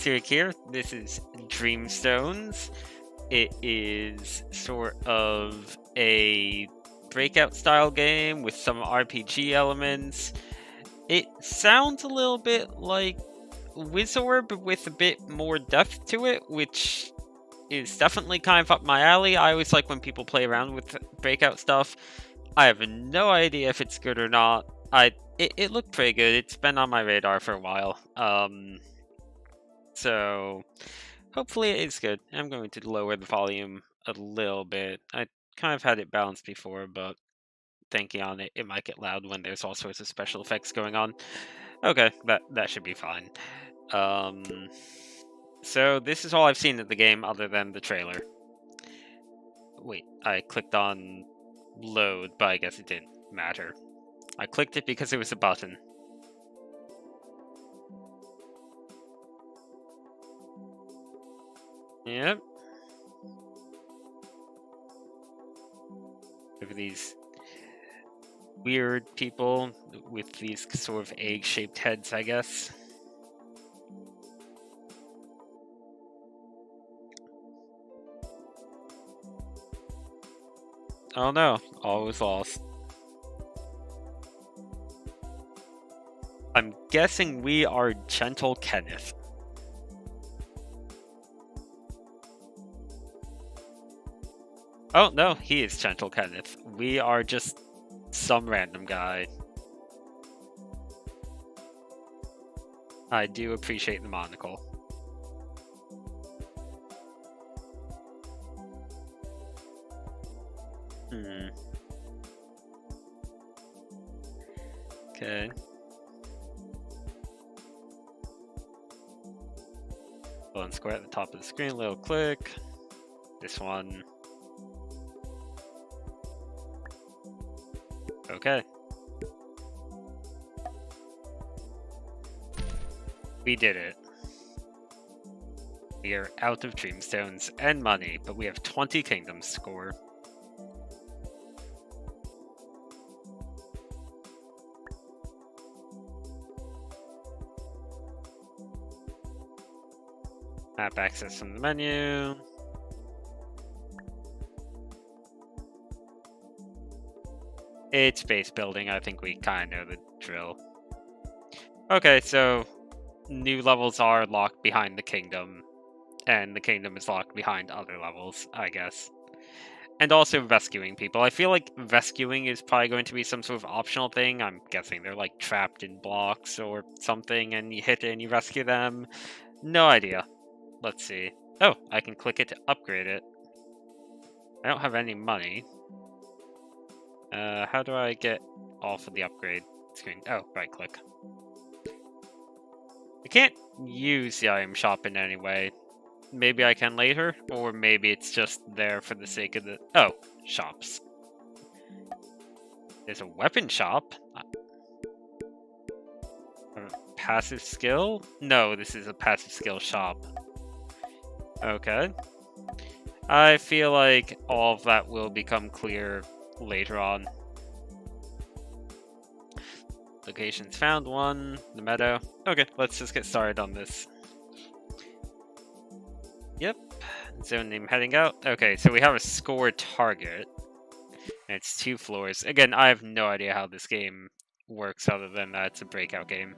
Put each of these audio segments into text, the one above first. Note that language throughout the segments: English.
Asterisk here. This is Dreamstones. It is sort of a Breakout-style game with some RPG elements. It sounds a little bit like Wizorb with a bit more depth to it, which is definitely kind of up my alley. I always like when people play around with Breakout stuff. I have no idea if it's good or not. It looked pretty good. It's been on my radar for a while. So hopefully it is good. I'm going to lower the volume a little bit. I kind of had it balanced before, but thinking on it, it might get loud when there's all sorts of special effects going on. Okay, that should be fine. So this is all I've seen of the game other than the trailer. Wait, I clicked on load, but I guess it didn't matter. I clicked it because it was a button. Yep. Look at these weird people with these sort of egg-shaped heads, I guess. Oh no, all was lost. I'm guessing we are Gentle Kenneth. Oh no, he is Gentle Kenneth. We are just some random guy. I do appreciate the monocle. Okay. One square at the top of the screen, little click. This one. Okay. We did it. We are out of Dreamstones and money, but we have 20 kingdoms to score. Map access from the menu. It's base building. I think we kind of know the drill. Okay, so new levels are locked behind the kingdom, and the kingdom is locked behind other levels, I guess. And also rescuing people. I feel like rescuing is probably going to be some sort of optional thing. I'm guessing they're like trapped in blocks or something, and you hit it and you rescue them. No idea. Let's see. Oh, I can click it to upgrade it. I don't have any money. How do I get off of the upgrade screen? Oh, right click. I can't use the item shop in any way. Maybe I can later, or maybe it's just there for the sake of the... Oh, shops. There's a weapon shop. A passive skill? No, this is a passive skill shop. Okay. I feel like all of that will become clear later on. Locations found, one, the meadow. Okay, let's just get started on this. Yep, zone name heading out. Okay, so we have a score target. And it's 2 floors. Again, I have no idea how this game works other than that it's a breakout game.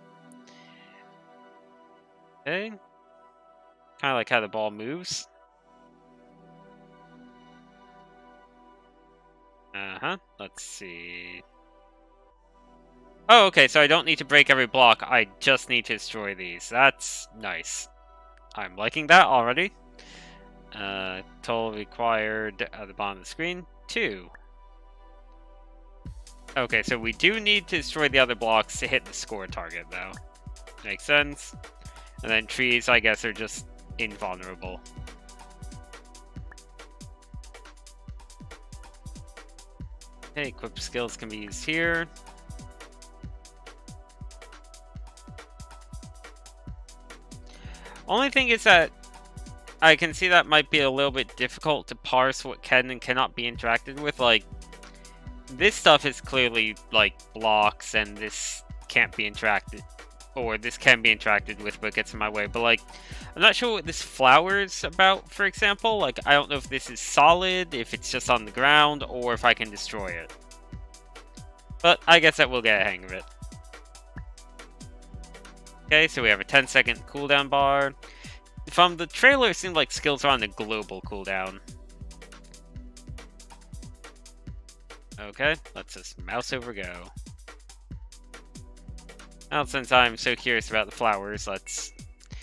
Okay. Kind of like how the ball moves. Let's see. Oh, okay, so I don't need to break every block. I just need to destroy these. That's nice. I'm liking that already. Total required at the bottom of the screen, 2. Okay, so we do need to destroy the other blocks to hit the score target, though. Makes sense. And then trees, I guess, are just invulnerable. Okay, equip skills can be used here. Only thing is that I can see that might be a little bit difficult to parse what can and cannot be interacted with. Like, this stuff is clearly, like, blocks, and this can't be interacted or this can be interacted with but gets in my way. But like, I'm not sure what this flower's about, for example. Like, I don't know if this is solid, if it's just on the ground, or if I can destroy it. But I guess that we'll get a hang of it. Okay, so we have a 10-second cooldown bar. From the trailer, it seemed like skills are on a global cooldown. Okay, let's just mouse over go. Now, since I'm so curious about the flowers, let's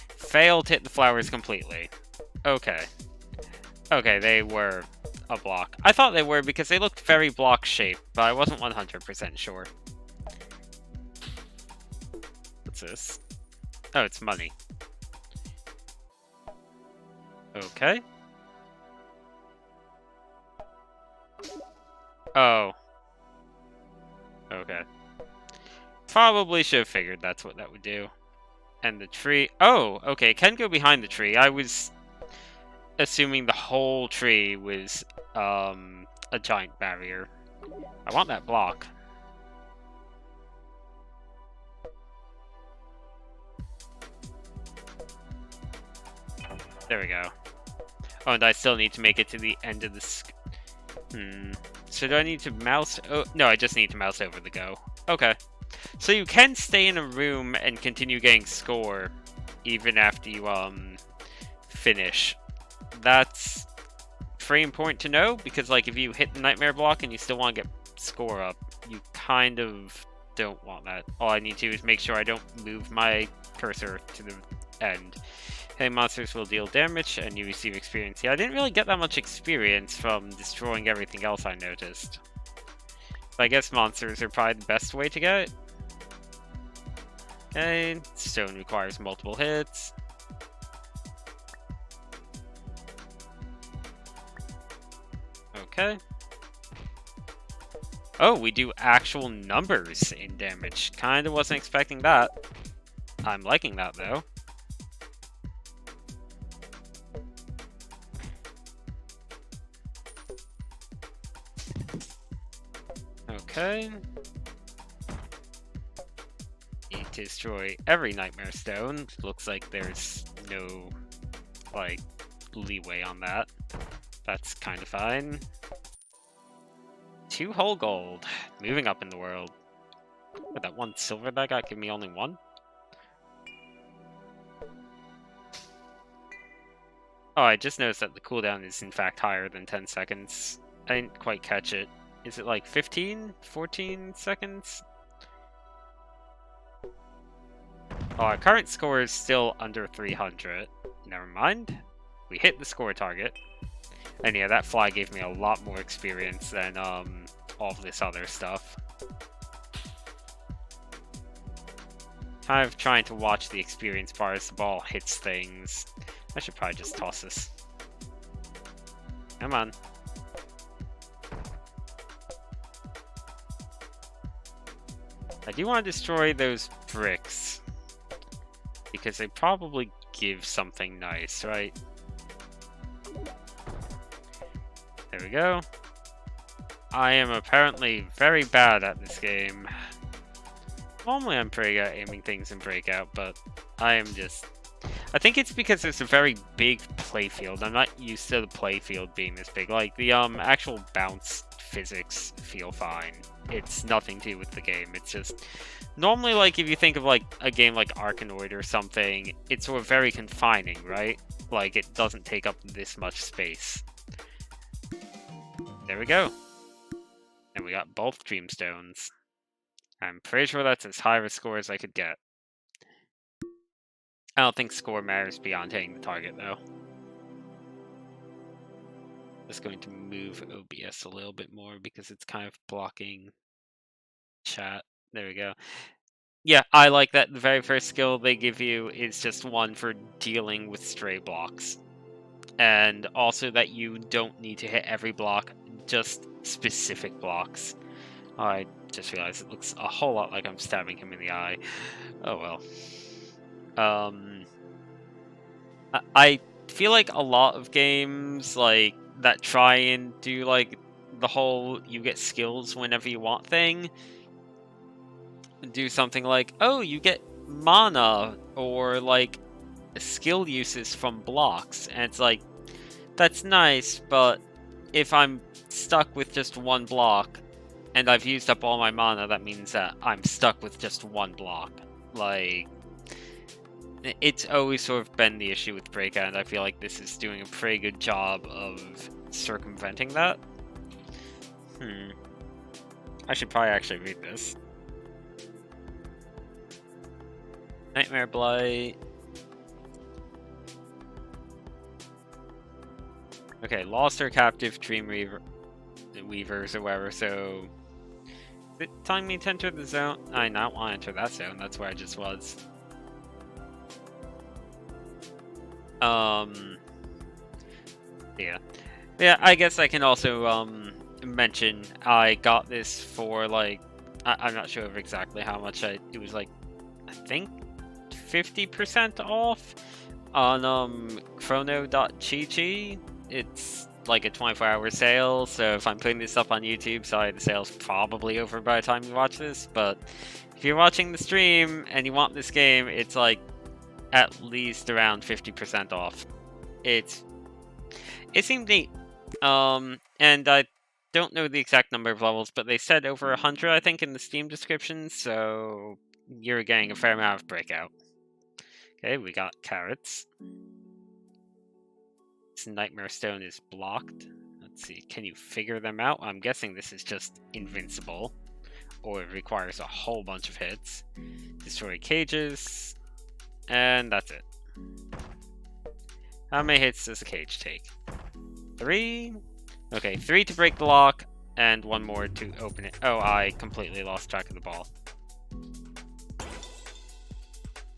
fail to hit the flowers completely. Okay. Okay, they were a block. I thought they were because they looked very block-shaped, but I wasn't 100% sure. What's this? Oh, it's money. Okay. Oh. Okay. Probably should have figured that's what that would do. And the tree... Oh, okay, it can go behind the tree. I was assuming the whole tree was a giant barrier. I want that block. There we go. Oh, and I still need to make it to the end of the... So do I need to mouse... Oh, no, I just need to mouse over the go. Okay. So you can stay in a room and continue getting score even after you finish. That's pretty important to know because like if you hit the nightmare block and you still want to get score up, you kind of don't want that. All I need to is make sure I don't move my cursor to the end. Hitting monsters will deal damage and you receive experience. Yeah, I didn't really get that much experience from destroying everything else I noticed. But I guess monsters are probably the best way to get it. Okay, stone requires multiple hits. Okay. Oh, we do actual numbers in damage. Kinda wasn't expecting that. I'm liking that, though. Okay. Need to destroy every nightmare stone. Looks like there's no, like, leeway on that. That's kind of fine. 2 whole gold. Moving up in the world. But that 1 silver that I got, give me only 1? Oh, I just noticed that the cooldown is in fact higher than 10 seconds. I didn't quite catch it. Is it like 15? 14 seconds? Oh, our current score is still under 300. Never mind. We hit the score target. And yeah, that fly gave me a lot more experience than all of this other stuff. Kind of trying to watch the experience bar as the ball hits things. I should probably just toss this. Come on. I do want to destroy those bricks. Because they probably give something nice, right? There we go. I am apparently very bad at this game. Normally I'm pretty good at aiming things in Breakout, but I am just... I think it's because it's a very big playfield. I'm not used to the playfield being this big. Like, the actual bounce physics feel fine. It's nothing to do with the game. It's just... Normally, like, if you think of, like, a game like Arkanoid or something, it's sort of very confining, right? Like, it doesn't take up this much space. There we go. And we got both Dreamstones. I'm pretty sure that's as high of a score as I could get. I don't think score matters beyond hitting the target, though. Just going to move OBS a little bit more because it's kind of blocking chat. There we go. Yeah, I like that the very first skill they give you is just one for dealing with stray blocks. And also that you don't need to hit every block, just specific blocks. I just realized it looks a whole lot like I'm stabbing him in the eye. Oh well. I feel like a lot of games like that try and do like the whole you get skills whenever you want thing do something like, oh, you get mana or like skill uses from blocks, and it's like, that's nice, but if I'm stuck with just one block and I've used up all my mana, that means that I'm stuck with just one block. Like, it's always sort of been the issue with Breakout, and I feel like this is doing a pretty good job of circumventing that. I should probably actually read this. Nightmare Blight. Okay, lost or captive Dream Weavers or whatever, so... Is it telling me to enter the zone? I not want to enter that zone, that's where I just was. Yeah, I guess I can also, mention I got this for, like, I'm not sure of exactly how much it was, like, I think 50% off on, chrono.gg. It's like a 24-hour sale, so if I'm putting this up on YouTube, sorry, the sale's probably over by the time you watch this, but if you're watching the stream and you want this game, it's like at least around 50% off. It seemed neat. And I don't know the exact number of levels, but they said over 100, I think, in the Steam description, so you're getting a fair amount of Breakout. Okay, we got carrots. This Nightmare Stone is blocked. Let's see, can you figure them out? I'm guessing this is just invincible, or it requires a whole bunch of hits. Destroy cages, and that's it. How many hits does a cage take? 3? Okay, 3 to break the lock, and 1 more to open it. Oh, I completely lost track of the ball.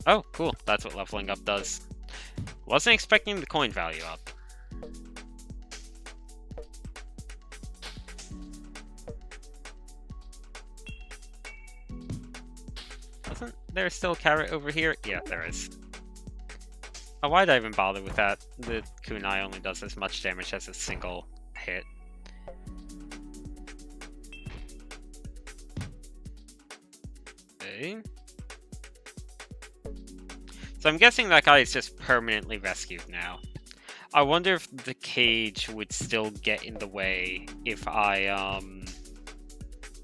Oh, cool. That's what leveling up does. Wasn't expecting the coin value up. Wasn't there still a carrot over here? Yeah, there is. Oh, why'd I even bother with that? The kunai only does as much damage as a single hit. Okay. So I'm guessing that guy is just permanently rescued now. I wonder if the cage would still get in the way if I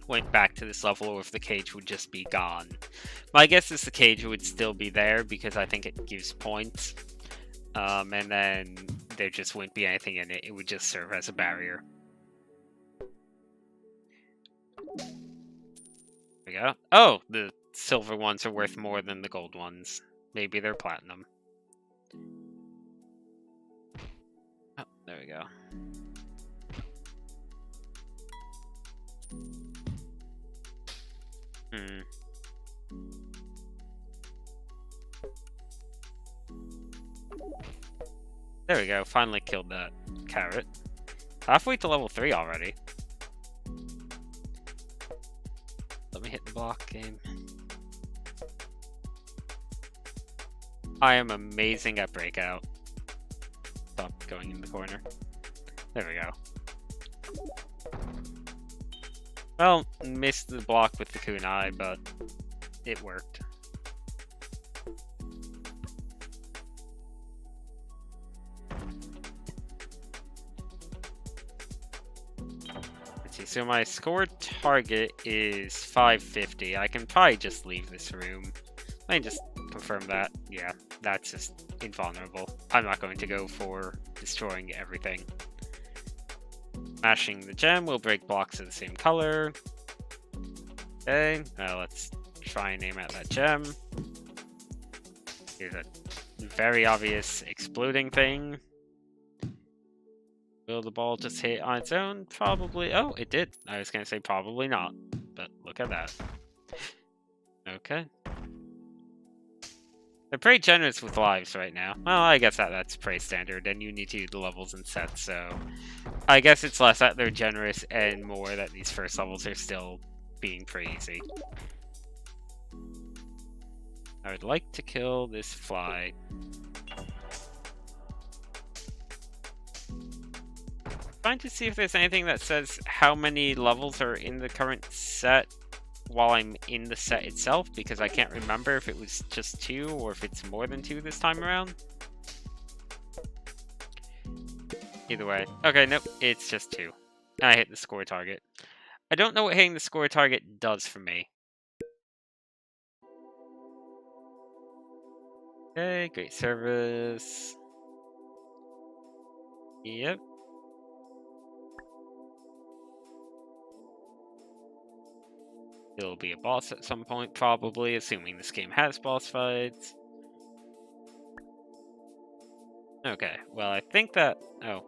went back to this level, or if the cage would just be gone. My guess is the cage would still be there because I think it gives points. And then there just wouldn't be anything in it. It would just serve as a barrier. There we go. Oh, the silver ones are worth more than the gold ones. Maybe they're platinum. Oh, there we go. There we go, finally killed that carrot. Halfway to level 3 already. Let me hit the block game. I am amazing at Breakout. Stop going in the corner. There we go. Well, missed the block with the kunai, but it worked. Let's see, so my score target is 550. I can probably just leave this room. Let me just confirm that. Yeah, that's just invulnerable. I'm not going to go for destroying everything. Smashing the gem will break blocks of the same color. Okay, now let's try and aim at that gem. Here's a very obvious exploding thing. Will the ball just hit on its own? Probably. Oh, it did. I was going to say probably not, but look at that. Okay. They're pretty generous with lives right now. Well, I guess that's pretty standard, and you need to do the levels and sets, so... I guess it's less that they're generous and more that these first levels are still being pretty easy. I would like to kill this fly. Trying to see if there's anything that says how many levels are in the current set. while I'm in the set itself, because I can't remember if it was just 2 or if it's more than 2 this time around. Either way. Okay, nope, it's just 2. I hit the score target. I don't know what hitting the score target does for me. Okay, great service. Yep. It'll be a boss at some point, probably, assuming this game has boss fights. Okay, well, I think that... Oh.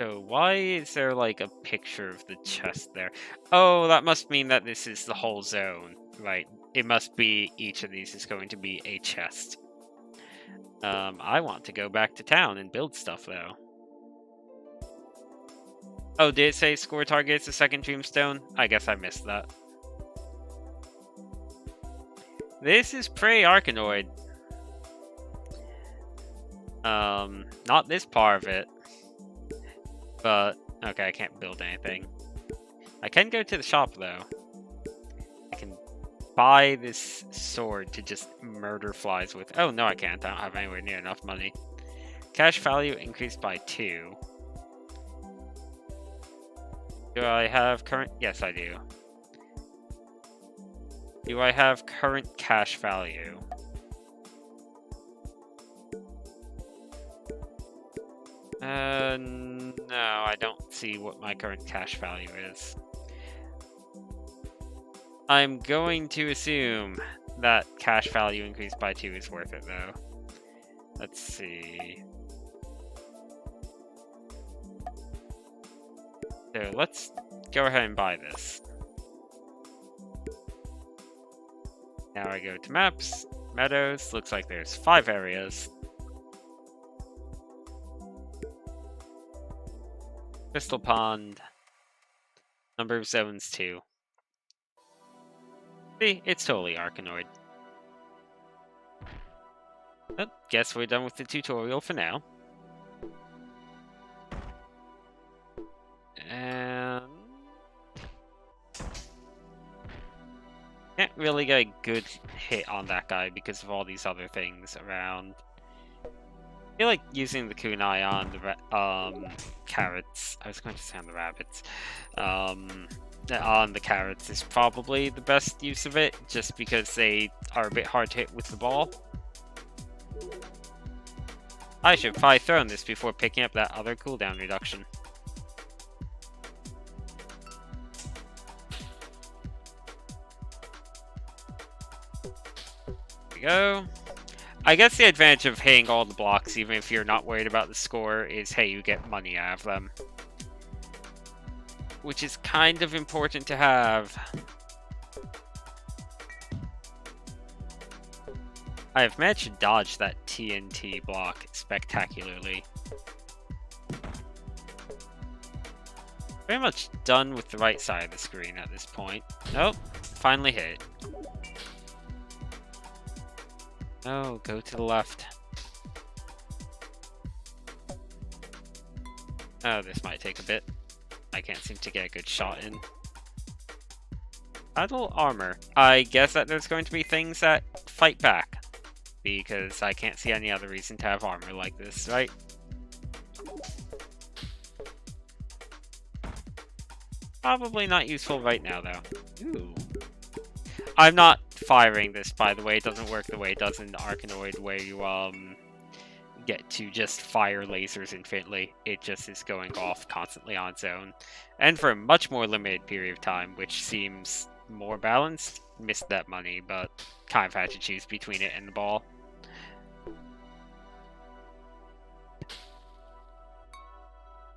So why is there, like, a picture of the chest there? Oh, that must mean that this is the whole zone. Right. It must be each of these is going to be a chest. I want to go back to town and build stuff, though. Oh, did it say score targets a second Dreamstone? I guess I missed that. This is Prey Arkanoid. Not this part of it. But, okay, I can't build anything. I can go to the shop, though. I can buy this sword to just murder flies with. Oh, no, I can't. I don't have anywhere near enough money. Cash value increased by 2. Do I have current? Yes, I do. Do I have current cash value? No, I don't see what my current cash value is. I'm going to assume that cash value increased by 2 is worth it, though. Let's see. So let's go ahead and buy this. Now I go to maps, meadows, looks like there's 5 areas. Crystal Pond. Number of zones 2. See, it's totally Arkanoid. Well, guess we're done with the tutorial for now. And... can't really get a good hit on that guy because of all these other things around. I feel like using the kunai on the carrots. I was going to say on the rabbits. On the carrots is probably the best use of it, just because they are a bit hard to hit with the ball. I should have probably thrown this before picking up that other cooldown reduction. Go. I guess the advantage of hitting all the blocks, even if you're not worried about the score, is hey, you get money out of them. Which is kind of important to have. I have managed to dodge that TNT block spectacularly. Very much done with the right side of the screen at this point. Nope, finally hit it. Oh, go to the left. Oh, this might take a bit. I can't seem to get a good shot in. Battle armor. I guess that there's going to be things that fight back. Because I can't see any other reason to have armor like this, right? Probably not useful right now, though. Ooh. I'm not firing this, by the way. It doesn't work the way it does in Arkanoid, where you get to just fire lasers infinitely. It just is going off constantly on its own, and for a much more limited period of time, which seems more balanced. Missed that money, but kind of had to choose between it and the ball.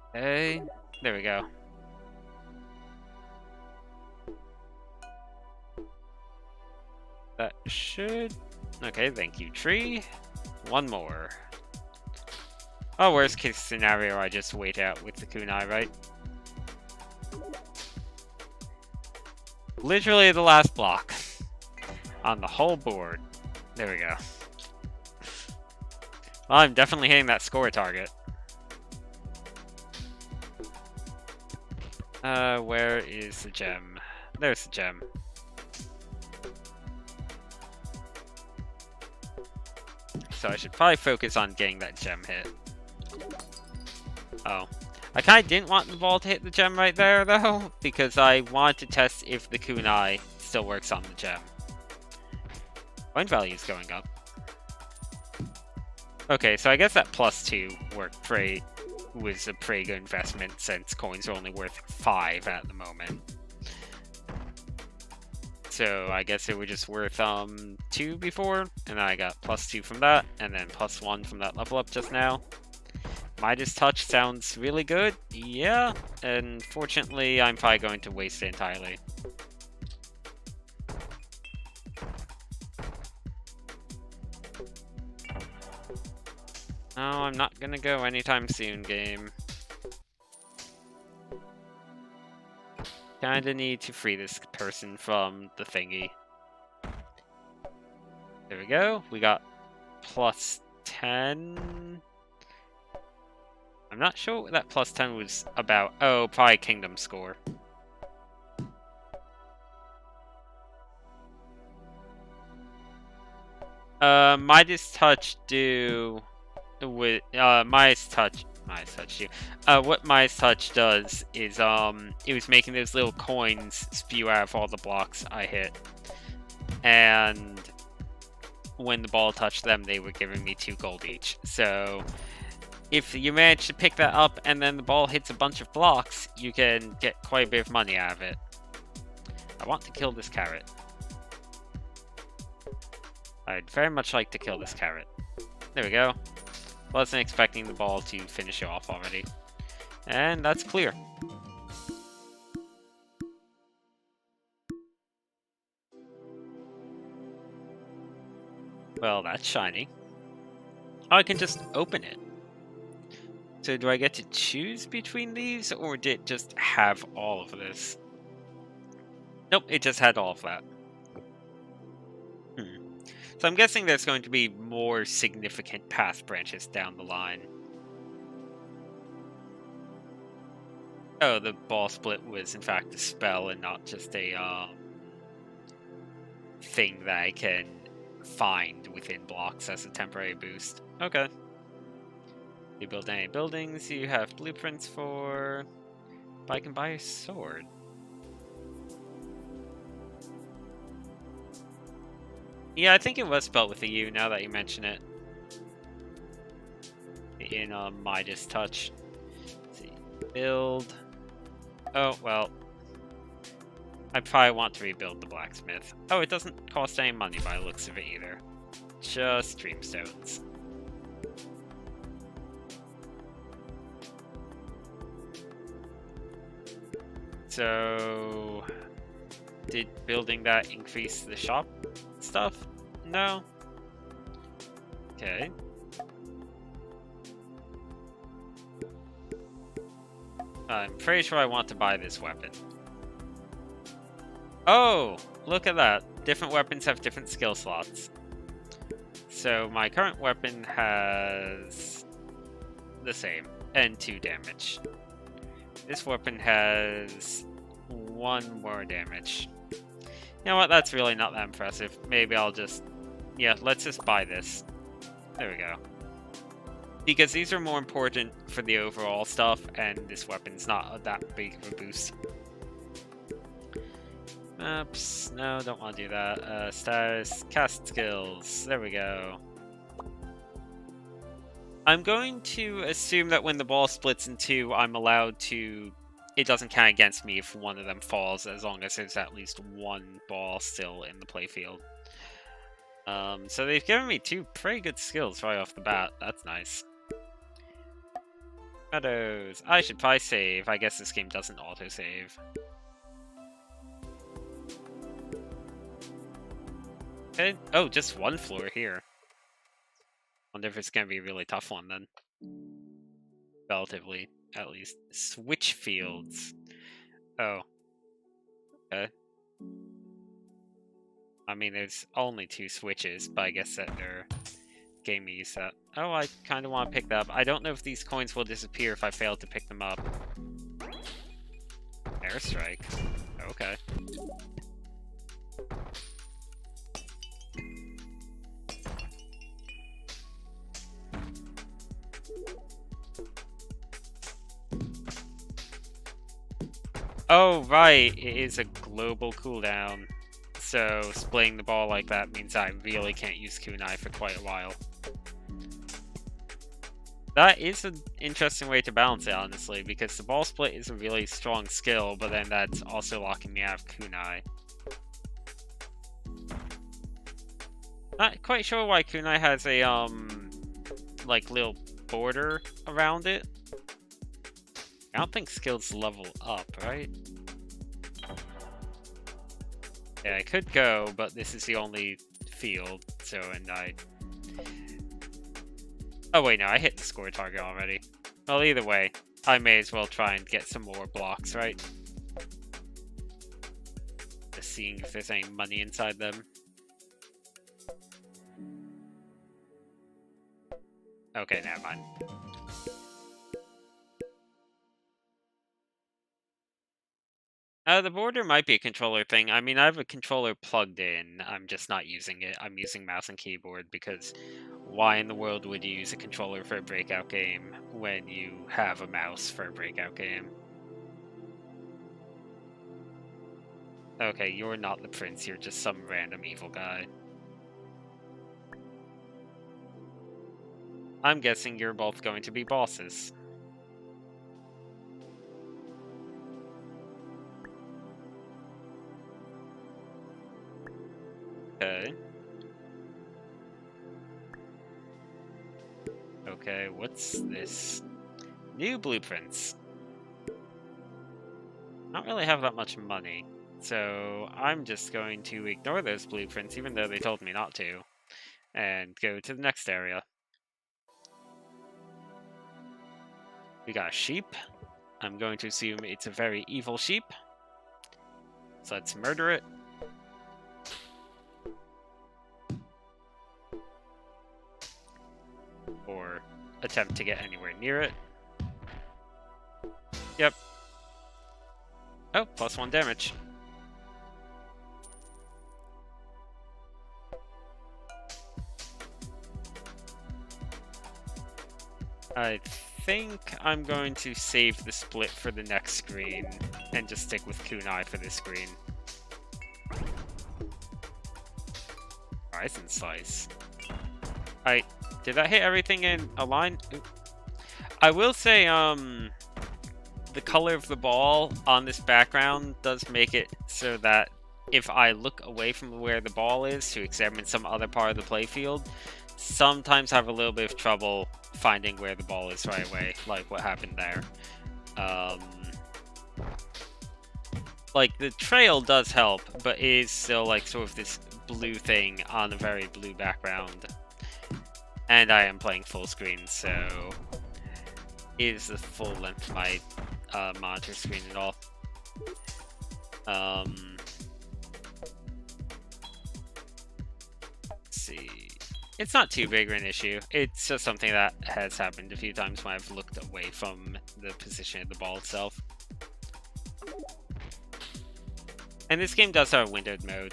Okay, there we go. That should... okay, thank you, tree. One more. Oh, worst case scenario, I just wait out with the kunai, right? Literally the last block. On the whole board. There we go. Well, I'm definitely hitting that score target. Where is the gem? There's the gem. So I should probably focus on getting that gem hit. Oh. I kind of didn't want the ball to hit the gem right there, though, because I wanted to test if the kunai still works on the gem. Coin value is going up. Okay, so I guess that +2 was a pretty good investment since coins are only worth 5 at the moment. So I guess they were just worth 2 before, and I got +2 from that, and then +1 from that level up just now. Midas Touch sounds really good, yeah, and fortunately I'm probably going to waste it entirely. No, I'm not gonna go anytime soon, game. Kinda need to free this person from the thingy. There we go. We got +10. I'm not sure what that +10 was about. Oh, probably Kingdom score. Midas Touch do with Midas Touch you. What Midas Touch does is it was making those little coins spew out of all the blocks I hit, and when the ball touched them, they were giving me 2 gold each. So if you manage to pick that up and then the ball hits a bunch of blocks, you can get quite a bit of money out of it. I want to kill this carrot. I'd very much like to kill this carrot. There we go. Wasn't expecting the ball to finish it off already. And that's clear. Well, that's shiny. Oh, I can just open it. So do I get to choose between these, or did it just have all of this? Nope, it just had all of that. So I'm guessing there's going to be more significant path branches down the line. Oh, the ball split was in fact a spell and not just a thing that I can find within blocks as a temporary boost. Okay. You build any buildings you have blueprints for, but I can buy a sword. Yeah, I think it was spelled with a U now that you mention it. In Midas Touch. Let's see. Build. Oh, well. I probably want to rebuild the blacksmith. Oh, it doesn't cost any money by the looks of it either. Just Dreamstones. So, did building that increase the shop stuff? No. Okay. I'm pretty sure I want to buy this weapon. Oh, look at that. Different weapons have different skill slots. So my current weapon has the same, and 2 damage. This weapon has 1 more damage. You know what, that's really not that impressive. Maybe I'll just... yeah, let's just buy this. There we go. Because these are more important for the overall stuff, and this weapon's not that big of a boost. Oops, no, don't want to do that. Status, cast skills, there we go. I'm going to assume that when the ball splits in 2, I'm allowed to... it doesn't count against me if one of them falls, as long as there's at least 1 ball still in the playfield. So they've given me 2 pretty good skills right off the bat. That's nice. Meadows. I should probably save. I guess this game doesn't auto-save. Okay. Oh, just 1 floor here. Wonder if it's gonna be a really tough one then. Relatively, at least. Switch fields. Oh. Okay. I mean, there's only 2 switches, but I guess that they're game use that. Oh, I kind of want to pick that up. I don't know if these coins will disappear if I fail to pick them up. airstrike. Okay. Oh, right. It is a global cooldown. So splitting the ball like that means I really can't use kunai for quite a while. That is an interesting way to balance it, honestly, because the ball split is a really strong skill, but then that's also locking me out of kunai. Not quite sure why kunai has a, like, little border around it. I don't think skills level up, right? Yeah, I could go, but this is the only field, so, and I... Oh wait, no, I hit the score target already. Well, either way, I may as well try and get some more blocks, right? Just seeing if there's any money inside them. Okay, never mind. The border might be a controller thing. I mean, I have a controller plugged in. I'm just not using it. I'm using mouse and keyboard because why in the world would you use a controller for a Breakout game when you have a mouse for a Breakout game? Okay, you're not the prince. You're just some random evil guy. I'm guessing you're both going to be bosses. Okay. Okay, what's this? New blueprints. I don't really have that much money, so I'm just going to ignore those blueprints, even though they told me not to, and go to the next area. We got a sheep. I'm going to assume it's a very evil sheep. So let's murder it. Or attempt to get anywhere near it. Yep. Oh, +1 damage. I think I'm going to save the split for the next screen and just stick with kunai for this screen. Horizon Slice. Did that hit everything in a line? Oop. I will say, the color of the ball on this background does make it so that if I look away from where the ball is to examine some other part of the playfield, sometimes I have a little bit of trouble finding where the ball is right away, like what happened there. Like, the trail does help, but it is still like sort of this blue thing on a very blue background. And I am playing full screen, so is the full length of my monitor screen at all. Let's see. It's not too big of an issue. It's just something that has happened a few times when I've looked away from the position of the ball itself. And this game does have a windowed mode.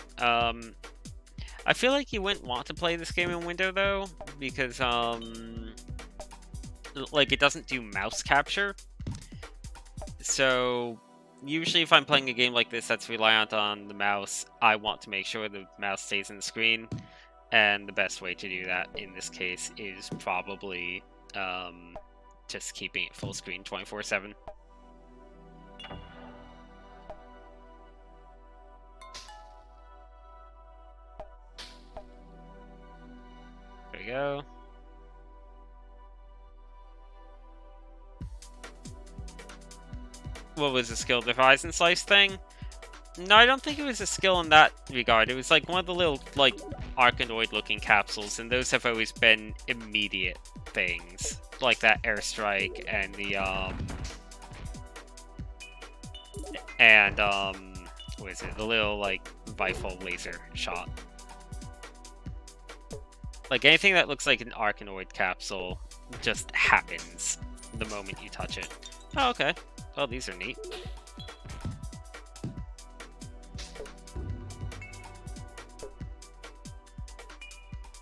I feel like you wouldn't want to play this game in window though, because like it doesn't do mouse capture. So usually if I'm playing a game like this that's reliant on the mouse, I want to make sure the mouse stays in the screen. And the best way to do that in this case is probably just keeping it full screen 24/7. There we go. What was the skill? The Horizon Slice thing? No, I don't think it was a skill in that regard. It was like one of the little, like, Arkanoid-looking capsules, and those have always been immediate things. Like that airstrike and the, what is it? The little, like, rifle laser shot. Like, anything that looks like an Arkanoid capsule just happens the moment you touch it. Oh, okay. Oh, these are neat.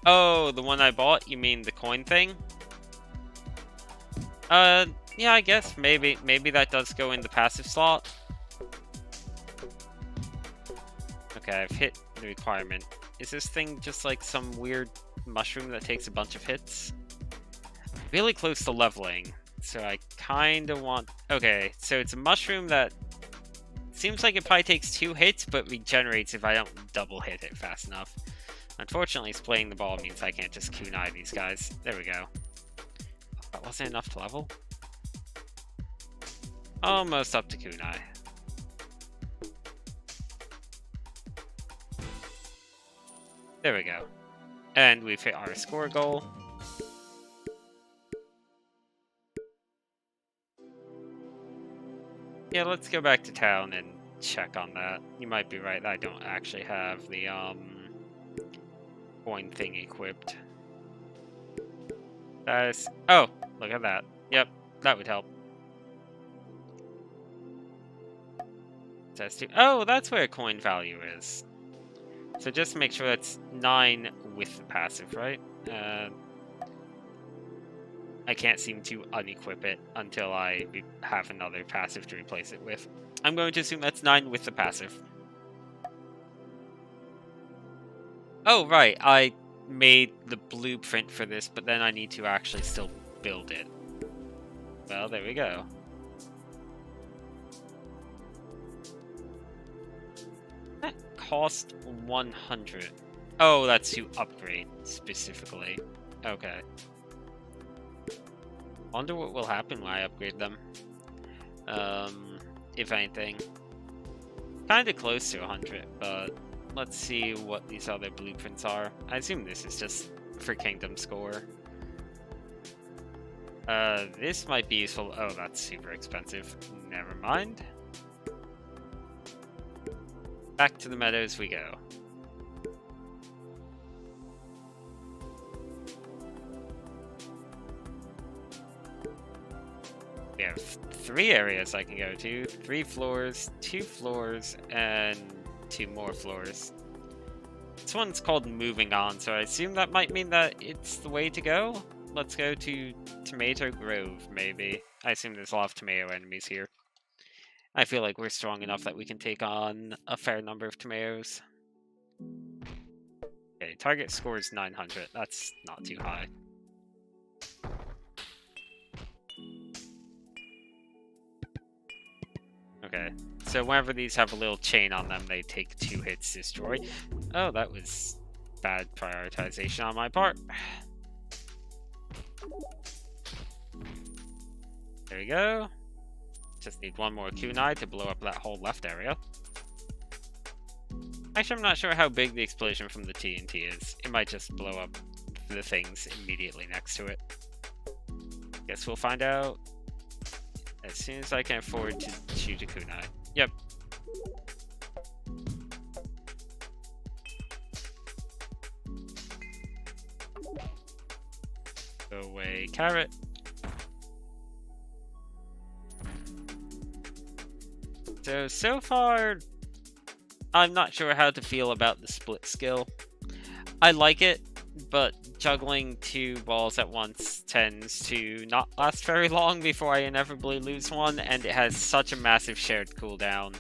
Oh, the one I bought? You mean the coin thing? Yeah, I guess maybe that does go in the passive slot. Okay, I've hit the requirement. Is this thing just like some weird mushroom that takes a bunch of hits? Really close to leveling, so I kind of want... Okay, so it's a mushroom that seems like it probably takes 2 hits, but regenerates if I don't double hit it fast enough. Unfortunately, splaying the ball means I can't just kunai these guys. There we go. That wasn't enough to level? Almost up to kunai. There we go. And we've hit our score goal. Yeah, let's go back to town and check on that. You might be right, I don't actually have the coin thing equipped. That is... Oh, look at that. Yep, that would help. Oh, that's where coin value is. So just make sure that's 9 with the passive, right? I can't seem to unequip it until I have another passive to replace it with. I'm going to assume that's 9 with the passive. Oh, right. I made the blueprint for this, but then I need to actually still build it. Well, there we go. That cost 100. Oh, that's to upgrade specifically. Okay. Wonder what will happen when I upgrade them. If anything. Kinda close to 100, but let's see what these other blueprints are. I assume this is just for Kingdom score. This might be useful. Oh, that's super expensive. Never mind. Back to the meadows we go. We have 3 areas I can go to. 3 floors, 2 floors, and 2 more floors. This one's called Moving On, so I assume that might mean that it's the way to go? Let's go to Tomato Grove, maybe. I assume there's a lot of tomato enemies here. I feel like we're strong enough that we can take on a fair number of tomatoes. Okay, target score is 900. That's not too high. Okay, so whenever these have a little chain on them, they take 2 hits to destroy. Oh, that was bad prioritization on my part. There we go. Just need 1 more kunai to blow up that whole left area. Actually, I'm not sure how big the explosion from the TNT is. It might just blow up the things immediately next to it. Guess we'll find out as soon as I can afford to shoot a kunai. Yep. Go away, carrot. So far, I'm not sure how to feel about the split skill. I like it, but juggling 2 balls at once tends to not last very long before I inevitably lose one, and it has such a massive shared cooldown.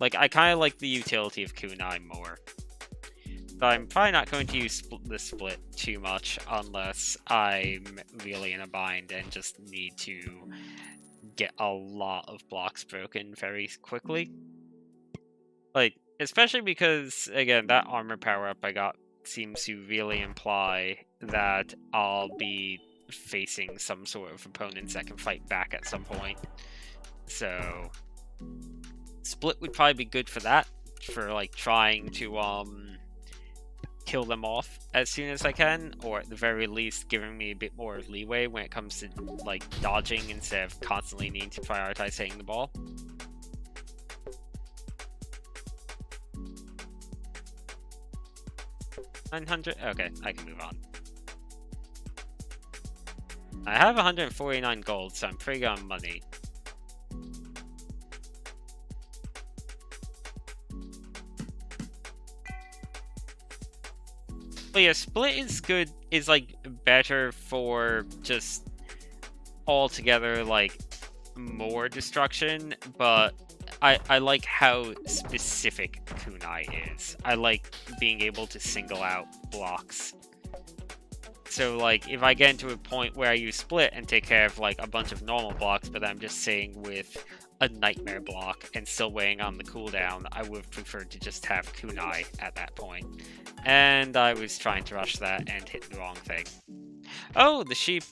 Like, I kind of like the utility of kunai more. But I'm probably not going to use the split too much unless I'm really in a bind and just need to get a lot of blocks broken very quickly. Like, especially because, again, that armor power-up I got seems to really imply that I'll be facing some sort of opponents that can fight back at some point. So, split would probably be good for that, for, like, trying to, kill them off as soon as I can, or at the very least giving me a bit more leeway when it comes to like dodging instead of constantly needing to prioritize hitting the ball. $900? Okay, I can move on. I have 149 gold, so I'm pretty good on money. But yeah, split is good, is like better for just altogether like more destruction, but I like how specific kunai is. I like being able to single out blocks. So like if I get into a point where I use split and take care of like a bunch of normal blocks, but I'm just sitting with a nightmare block and still weighing on the cooldown, I would prefer to just have kunai at that point. And I was trying to rush that and hit the wrong thing. Oh, the sheep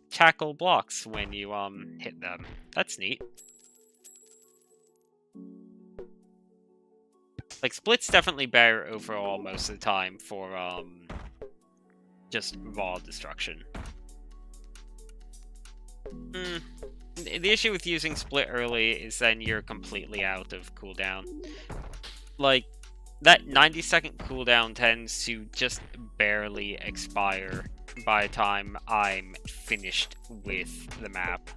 tackle blocks when you hit them. That's neat. Like split's definitely better overall most of the time for just raw destruction. The issue with using split early is then you're completely out of cooldown. Like, that 90-second cooldown tends to just barely expire by the time I'm finished with the map.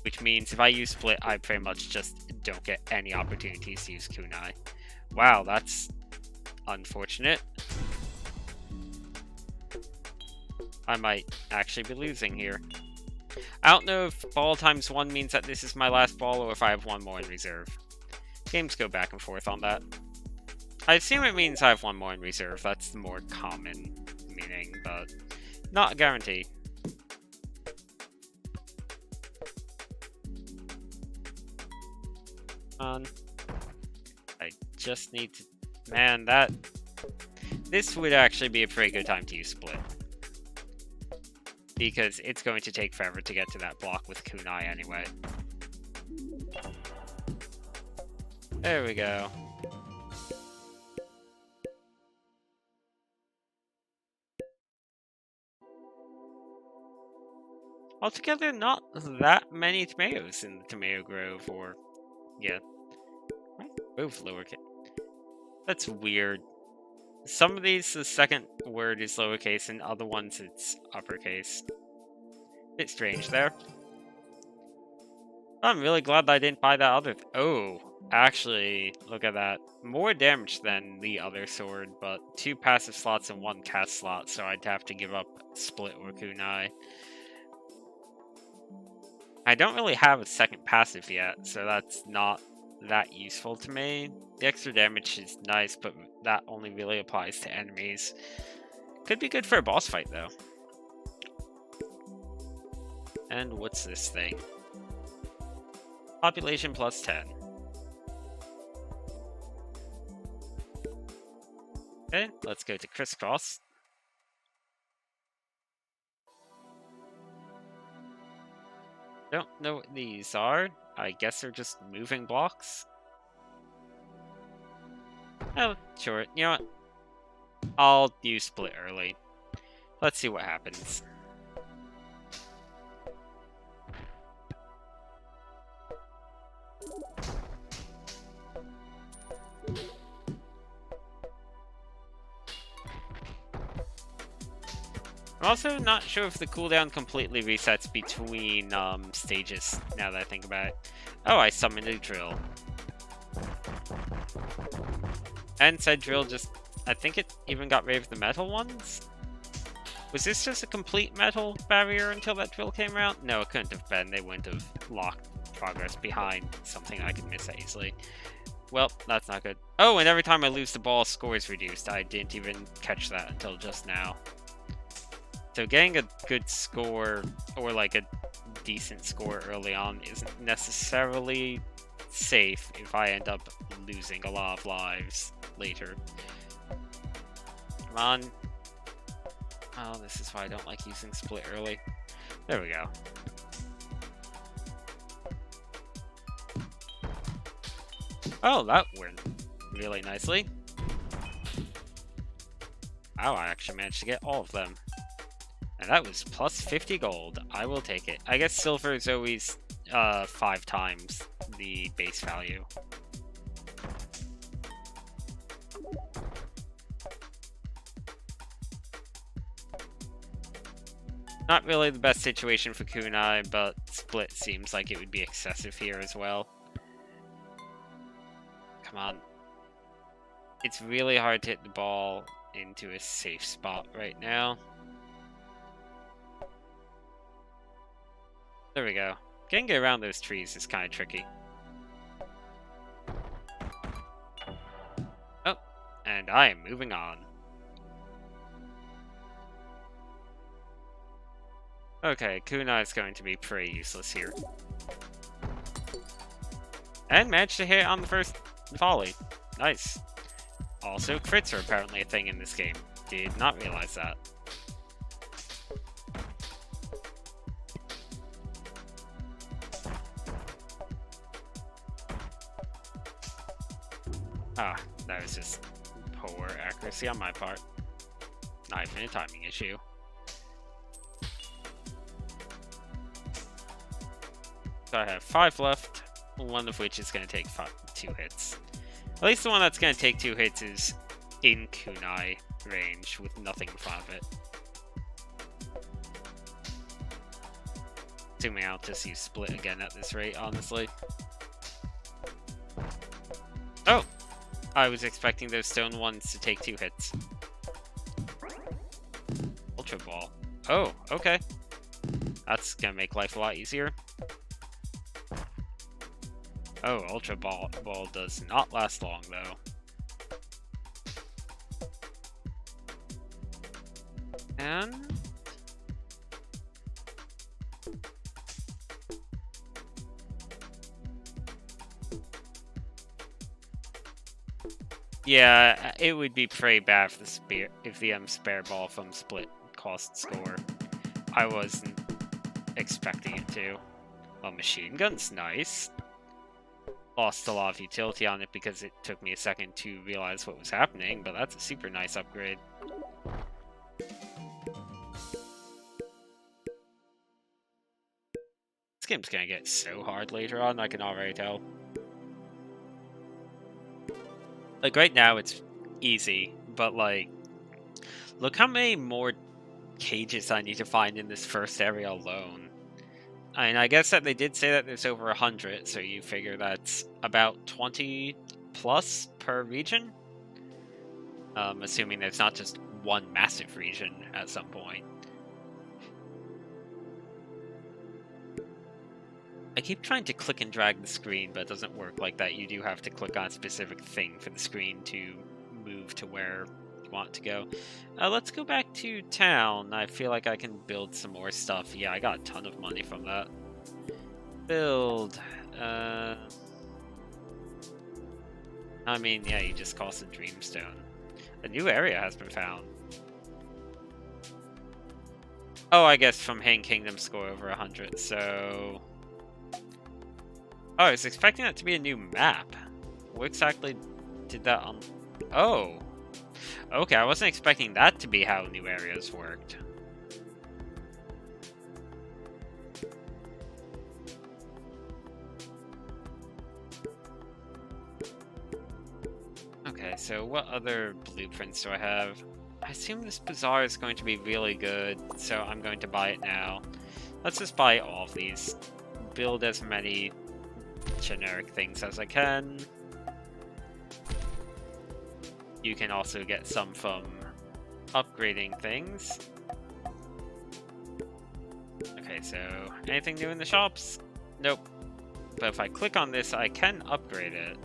Which means if I use split, I pretty much just don't get any opportunities to use kunai. Wow, that's unfortunate. I might actually be losing here. I don't know if ball times 1 means that this is my last ball or if I have one more in reserve. Games go back and forth on that. I assume it means I have one more in reserve. That's the more common meaning, but not a guarantee. I just need to... Man, this would actually be a pretty good time to use split. Because it's going to take forever to get to that block with kunai anyway. There we go. Altogether, not that many tomatoes in the tomato grove, or... Yeah. Both lowercase. That's weird. Some of these, the second word is lowercase, and other ones it's uppercase. Bit strange there. I'm really glad that I didn't buy that other... Oh, actually, look at that. More damage than the other sword, but 2 passive slots and 1 cast slot, so I'd have to give up split or kunai. I don't really have a second passive yet, so that's not that useful to me. The extra damage is nice, but that only really applies to enemies. Could be good for a boss fight, though. And what's this thing? Population plus 10. Okay, let's go to crisscross. Don't know what these are. I guess they're just moving blocks. Oh, sure. You know what? I'll use split early. Let's see what happens. I'm also not sure if the cooldown completely resets between stages, now that I think about it. Oh, I summoned a drill. And said drill just... I think it even got rid of the metal ones? Was this just a complete metal barrier until that drill came around? No, it couldn't have been. They wouldn't have locked progress behind something I could miss easily. Well, that's not good. Oh, and every time I lose the ball, score is reduced. I didn't even catch that until just now. So getting a good score, or like a decent score early on, isn't necessarily safe if I end up losing a lot of lives later. Come on. Oh, this is why I don't like using split early. There we go. Oh, that went really nicely. Wow, I actually managed to get all of them. And that was plus 50 gold. I will take it. I guess silver is always 5 times the base value. Not really the best situation for kunai, but split seems like it would be excessive here as well. Come on. It's really hard to hit the ball into a safe spot right now. There we go. Getting around those trees is kind of tricky. Oh, and I am moving on. Okay, Kunai is going to be pretty useless here. And managed to hit on the first volley. Nice. Also, crits are apparently a thing in this game. Did not realize that. Ah, that was just poor accuracy on my part. Not even a timing issue. So I have 5 left, one of which is going to take 2 hits. At least the one that's going to take 2 hits is in kunai range with nothing in front of it. Assuming I'll just use split again at this rate, honestly. Oh! I was expecting those stone ones to take 2 hits. Ultra Ball. Oh, okay. That's gonna make life a lot easier. Oh, Ultra Ball does not last long, though. And... yeah, it would be pretty bad if the spare ball from split cost score. I wasn't expecting it to. Well, machine gun's nice. Lost a lot of utility on it because it took me a second to realize what was happening, but that's a super nice upgrade. This game's gonna get so hard later on, I can already tell. Like, right now it's easy, but like, look how many more cages I need to find in this first area alone. I mean, I guess that they did say that there's over 100, so you figure that's about 20 plus per region? Assuming there's not just one massive region at some point. I keep trying to click and drag the screen, but it doesn't work like that. You do have to click on a specific thing for the screen to move to where you want to go. Let's go back to town. I feel like I can build some more stuff. Yeah, I got a ton of money from that. Build. I mean, yeah, you just cost a Dreamstone. A new area has been found. Oh, I guess from Hang Kingdom score over 100, so... Oh, I was expecting that to be a new map. What exactly did that on... Oh! Okay, I wasn't expecting that to be how new areas worked. Okay, so what other blueprints do I have? I assume this bazaar is going to be really good, so I'm going to buy it now. Let's just buy all of these. Build as many generic things as I can. You can also get some from upgrading things. Okay, so anything new in the shops? Nope. But if I click on this, I can upgrade it.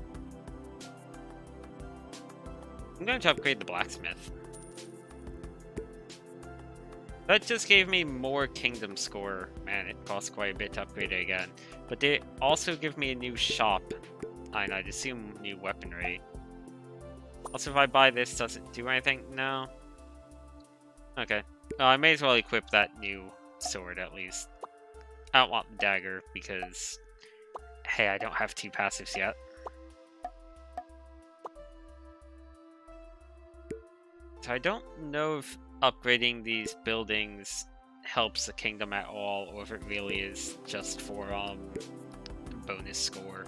I'm going to upgrade the blacksmith. That just gave me more kingdom score. Man, it costs quite a bit to upgrade it again. But they also give me a new shop. And I'd assume new weaponry. Also, if I buy this, does it do anything? No. Okay. I may as well equip that new sword, at least. I don't want the dagger, because... Hey, I don't have 2 passives yet. So I don't know if upgrading these buildings helps the kingdom at all, or if it really is just for bonus score.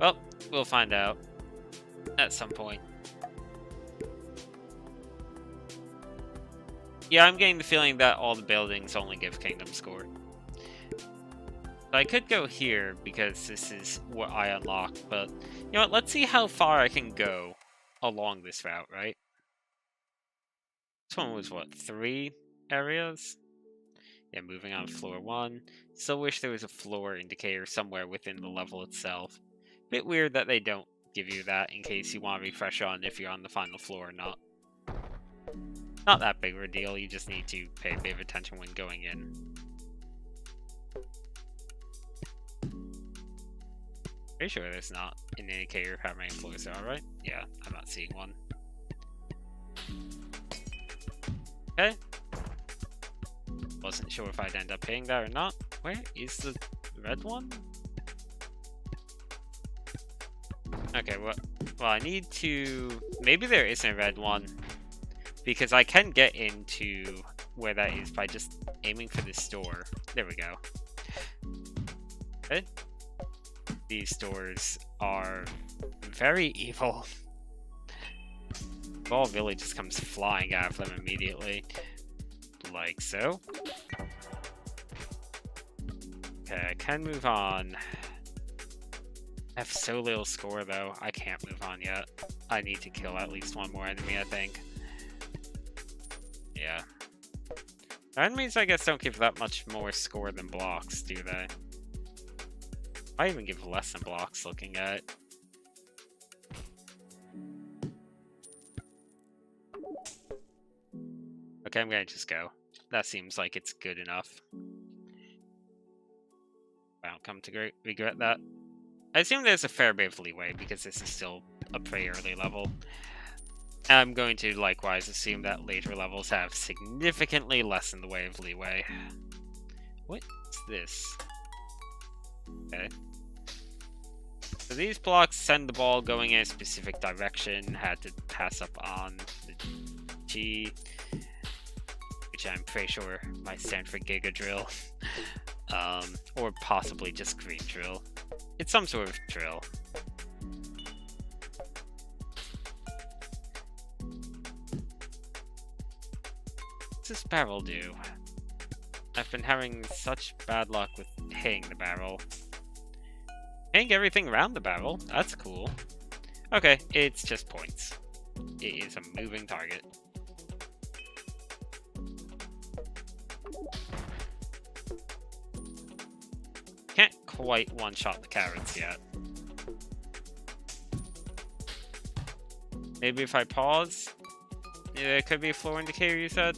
Well, we'll find out at some point. Yeah, I'm getting the feeling that all the buildings only give kingdom score. I could go here because this is what I unlocked, but you know what, let's see how far I can go along this route, right? This one was, what, 3 areas? Yeah, moving on floor 1. Still wish there was a floor indicator somewhere within the level itself. Bit weird that they don't give you that in case you want to refresh on if you're on the final floor or not. Not that big of a deal, you just need to pay a bit of attention when going in. Pretty sure there's not an indicator of how many floors there are, right? Yeah, I'm not seeing one. Okay. Wasn't sure if I'd end up hitting that or not. Where is the red one? Okay, well I need to... Maybe there isn't a red one. Because I can get into where that is by just aiming for this door. There we go. Okay. These doors are very evil. Ball really just comes flying out of them immediately. Like so. Okay, I can move on. I have so little score though, I can't move on yet. I need to kill at least one more enemy, I think. Yeah. Enemies, I guess, don't give that much more score than blocks, do they? I even give less than blocks looking at it. Okay, I'm gonna just go. That seems like it's good enough. I don't come to regret that. I assume there's a fair bit of leeway because this is still a pretty early level. I'm going to likewise assume that later levels have significantly less in the way of leeway. What is this? Okay. So these blocks send the ball going in a specific direction. Had to pass up on the G, which I'm pretty sure might stand for Giga Drill. Or possibly just Green Drill. It's some sort of drill. What's this barrel do? I've been having such bad luck with hitting the barrel. Hitting everything around the barrel? That's cool. Okay, it's just points. It is a moving target. Can't quite one-shot the carrots yet. Maybe if I pause? Yeah, it could be a floor indicator, you said?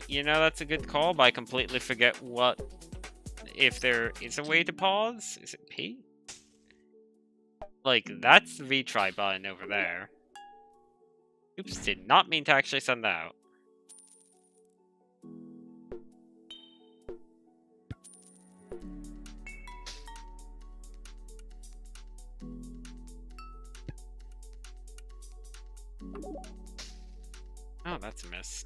You know, that's a good call, but I completely forget what... If there is a way to pause? Is it P? Like, that's the retry button over there. Oops, did not mean to actually send that out. Oh, that's a miss.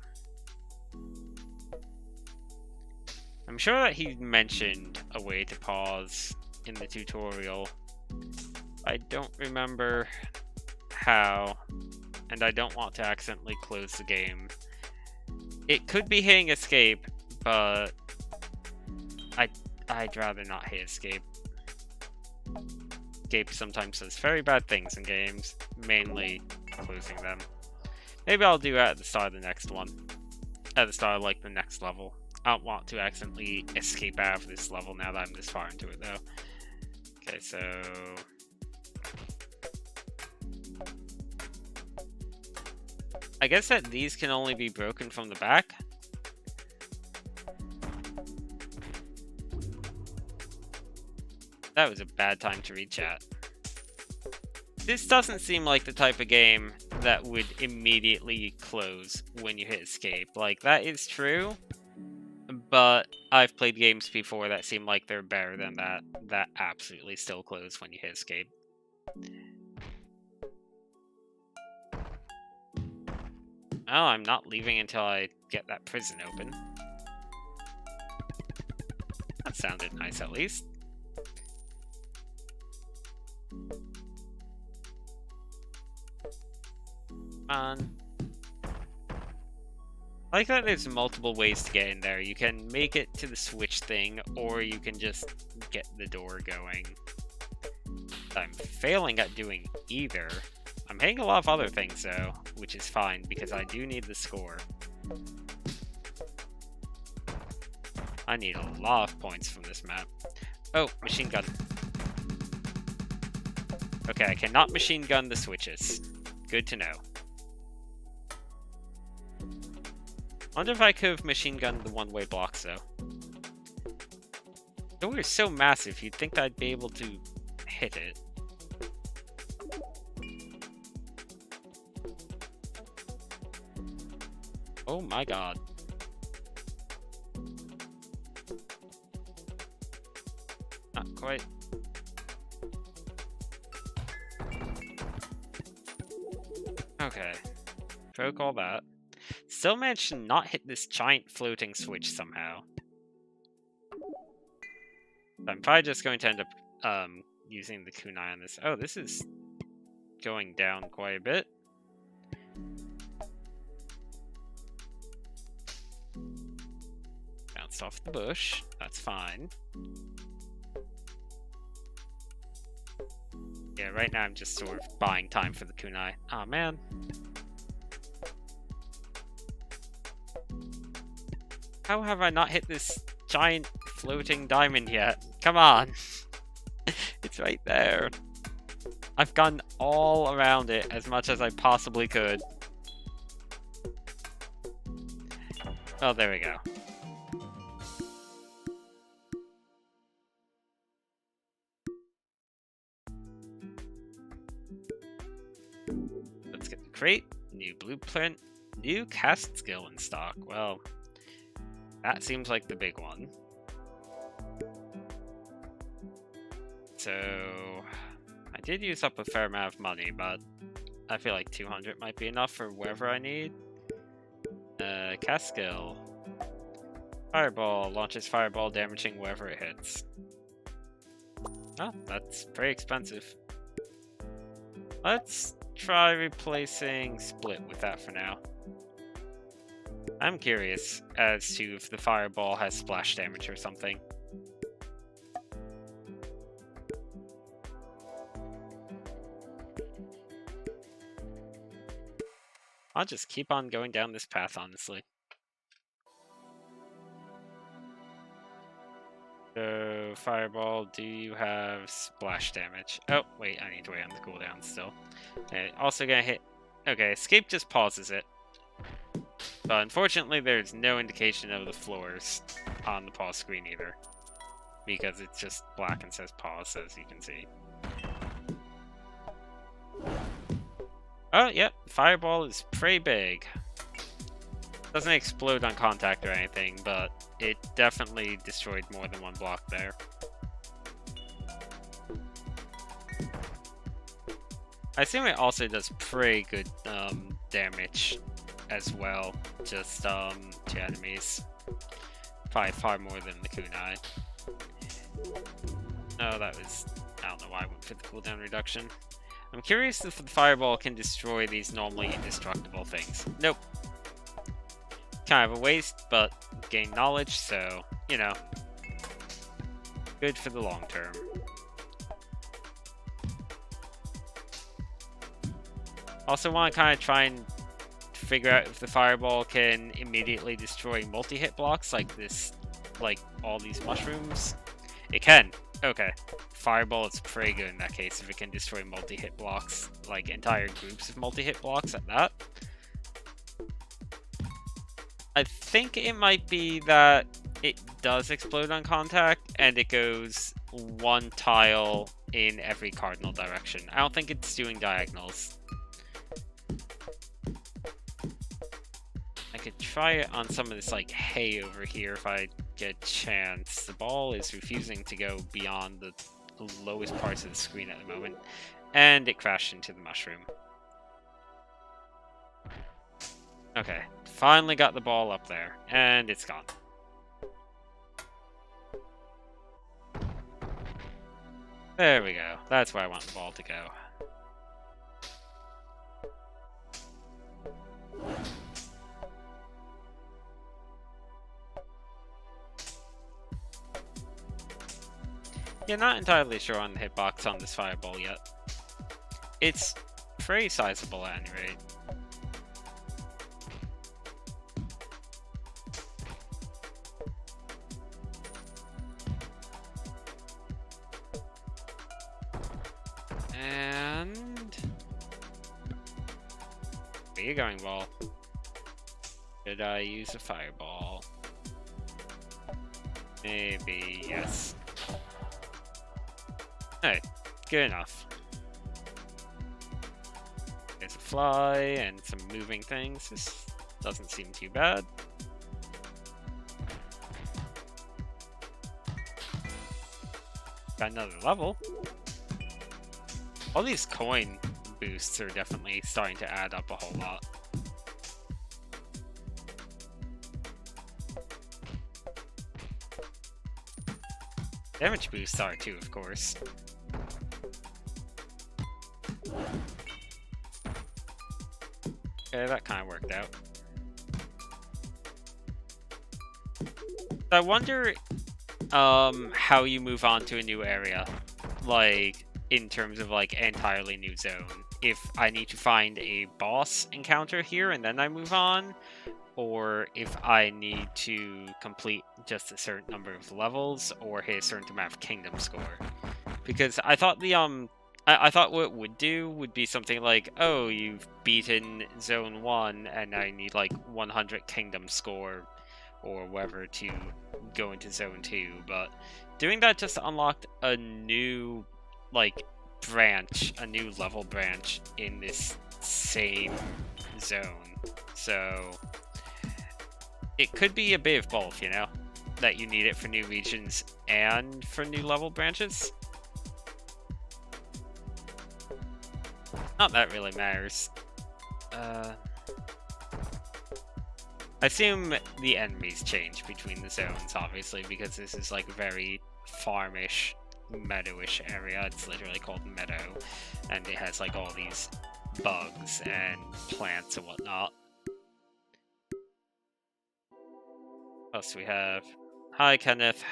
I'm sure that he mentioned a way to pause in the tutorial. I don't remember how, and I don't want to accidentally close the game. It could be hitting escape, but I'd rather not hit escape. Escape sometimes does very bad things in games, mainly closing them. Maybe I'll do that at the start of the next one. At the start of, like, the next level. I don't want to accidentally escape out of this level now that I'm this far into it, though. Okay, so... I guess that these can only be broken from the back? That was a bad time to read chat. This doesn't seem like the type of game that would immediately close when you hit escape. Like, that is true, but I've played games before that seem like they're better than that, that absolutely still close when you hit escape. Oh, I'm not leaving until I get that prison open. That sounded nice, at least. I like that there's multiple ways to get in there. You can make it to the switch thing, or you can just get the door going. I'm failing at doing either. I'm hitting a lot of other things though, which is fine because I do need the score. I need a lot of points from this map. Oh, machine gun. Okay, I cannot machine gun the switches. Good to know. Wonder if I could have machine gunned the one-way blocks though. The door is so massive, you'd think I'd be able to hit it. Oh my god. Not quite. Okay. Broke all that. Still managed to not hit this giant floating switch somehow. I'm probably just going to end up using the kunai on this. Oh, this is going down quite a bit. Bounced off the bush. That's fine. Yeah, right now I'm just sort of buying time for the kunai. Aw, man. How have I not hit this giant floating diamond yet? Come on. It's right there. I've gone all around it as much as I possibly could. Oh, there we go. Let's get the crate, new blueprint, new cast skill in stock. Well, that seems like the big one. So, I did use up a fair amount of money, but I feel like 200 might be enough for wherever I need. Cast skill. Fireball. Launches fireball, damaging wherever it hits. Oh, that's pretty expensive. Let's try replacing Split with that for now. I'm curious as to if the fireball has splash damage or something. I'll just keep on going down this path, honestly. So, fireball, do you have splash damage? Oh, wait, I need to wait on the cooldown still. Okay, also gonna hit... Okay, escape just pauses it. But unfortunately, there's no indication of the floors on the pause screen either. Because it's just black and says pause, as you can see. Oh, yep, fireball is pretty big. Doesn't explode on contact or anything, but it definitely destroyed more than one block there. I assume it also does pretty good damage as well, just to enemies. Probably far more than the kunai. No, that was... I don't know why I went for the cooldown reduction. I'm curious if the fireball can destroy these normally indestructible things. Nope. Kind of a waste, but gain knowledge, so, you know. Good for the long term. Also want to kind of try and figure out if the fireball can immediately destroy multi-hit blocks like this, like all these mushrooms. It can. Okay. Fireball is pretty good in that case if it can destroy multi-hit blocks, like entire groups of multi-hit blocks at that. I think it might be that it does explode on contact and it goes one tile in every cardinal direction. I don't think it's doing diagonals. I could try it on some of this like hay over here if I get a chance. The ball is refusing to go beyond the lowest parts of the screen at the moment, and it crashed into the mushroom. Okay, finally got the ball up there, and it's gone. There we go. That's where I want the ball to go. Yeah, not entirely sure on the hitbox on this fireball yet. it's pretty sizable at any rate. And where are you going, ball? Should I use a fireball? Maybe, yes. Hey, good enough. There's a fly and some moving things. This doesn't seem too bad. Got another level. All these coin boosts are definitely starting to add up a whole lot. Damage boosts are too, of course. Okay, that kind of worked out. I wonder how you move on to a new area, like in terms of like entirely new zone. If I need to find a boss encounter here and then I move on, or if I need to complete just a certain number of levels or hit a certain amount of kingdom score. Because I thought the I thought what it would do would be something like, oh, you've beaten zone 1 and I need like 100 kingdom score or whatever to go into zone 2, but doing that just unlocked a new like branch, a new level branch in this same zone. So it could be a bit of both, you know, that you need it for new regions and for new level branches. Not that really matters. I assume the enemies change between the zones, obviously, because this is like a very farmish, meadowish area. It's literally called Meadow, and it has like all these bugs and plants and whatnot. What else do we have? Hi, Kenneth.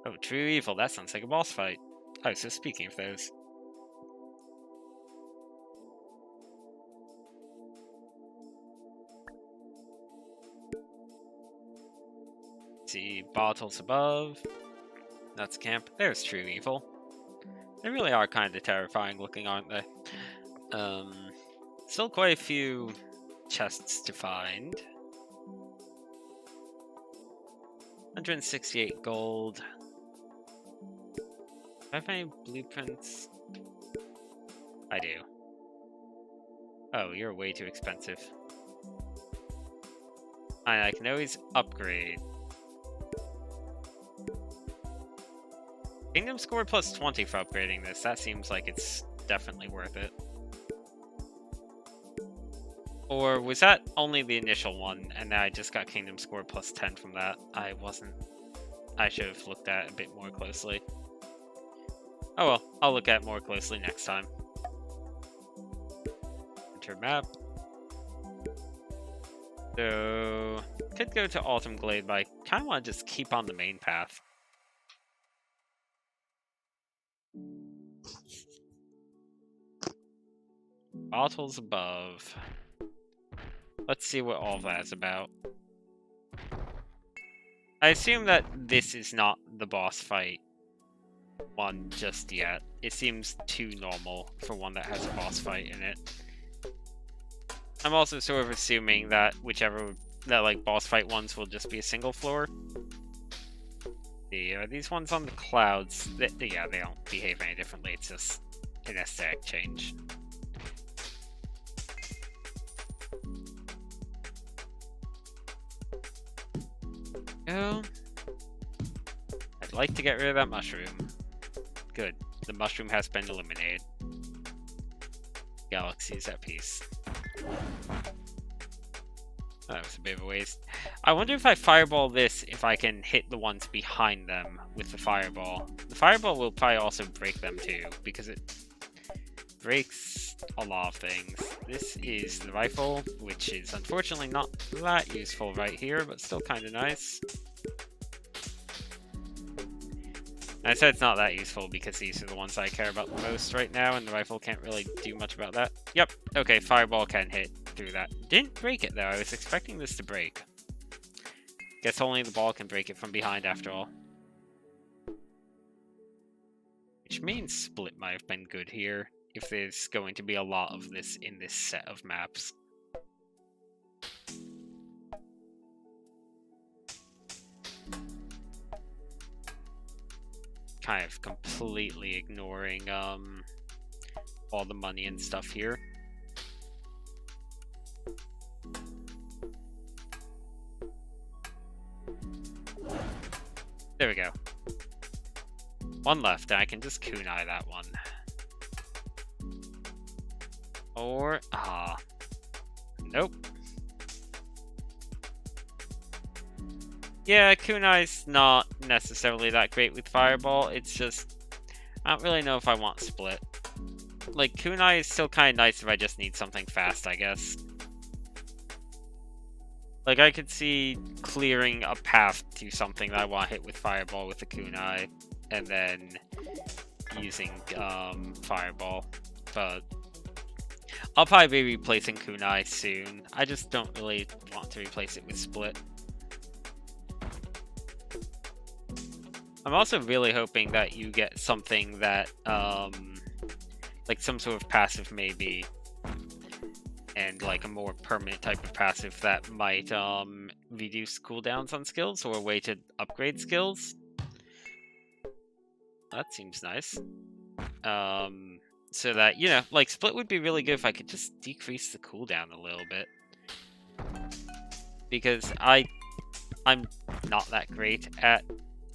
Oh, True Evil. That sounds like a boss fight. Oh, so speaking of those. See, bottles above. That's camp. There's True Evil. They really are kind of terrifying looking, aren't they? Still quite a few chests to find. 168 gold. Do I have any blueprints? I do. Oh, you're way too expensive. I can always upgrade. Kingdom score plus 20 for upgrading this. That seems like it's definitely worth it. Or was that only the initial one, and then I just got Kingdom score plus 10 from that? I should have looked at it a bit more closely. Oh well, I'll look at it more closely next time. Enter map. So, could go to Autumn Glade, but I kind of want to just keep on the main path. Bottles above. Let's see what all that's about. I assume that this is not the boss fight one just yet. It seems too normal for one that has a boss fight in it. I'm also sort of assuming that like boss fight ones will just be a single floor. Are these ones on the clouds? Yeah, they don't behave any differently. It's just an aesthetic change. Go. I'd like to get rid of that mushroom. Good. The mushroom has been eliminated. Galaxies at peace. That was a bit of a waste. I wonder if I fireball this, if I can hit the ones behind them with the fireball. The fireball will probably also break them too, because it breaks a lot of things. This is the rifle, which is unfortunately not that useful right here, but still kind of nice. I said it's not that useful because these are the ones I care about the most right now, and the rifle can't really do much about that. Yep, okay, fireball can hit through that. Didn't break it though, I was expecting this to break. Guess only the ball can break it from behind after all. Which means split might have been good here, if there's going to be a lot of this in this set of maps. Kind of completely ignoring all the money and stuff here. There we go. One left, and I can just kunai that one. Or, nope. Yeah, kunai's not necessarily that great with fireball, it's just, I don't really know if I want split. Like, kunai is still kind of nice if I just need something fast, I guess. Like, I could see clearing a path to something that I want to hit with fireball with the kunai, and then using fireball, but I'll probably be replacing kunai soon. I just don't really want to replace it with split. I'm also really hoping that you get something that, like some sort of passive maybe, and like a more permanent type of passive that might reduce cooldowns on skills, or a way to upgrade skills. That seems nice. So that, you know, like split would be really good if I could just decrease the cooldown a little bit. Because I'm not that great at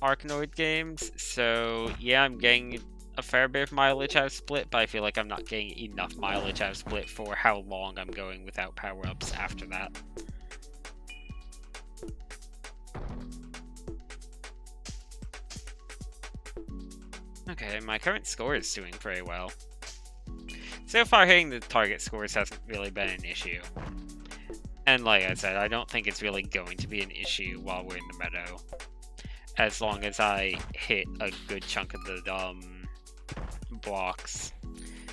Arkanoid games, so yeah, I'm getting a fair bit of mileage out of split, but I feel like I'm not getting enough mileage out of split for how long I'm going without power-ups after that. Okay, my current score is doing pretty well. So far, hitting the target scores hasn't really been an issue. And like I said, I don't think it's really going to be an issue while we're in the meadow. As long as I hit a good chunk of the blocks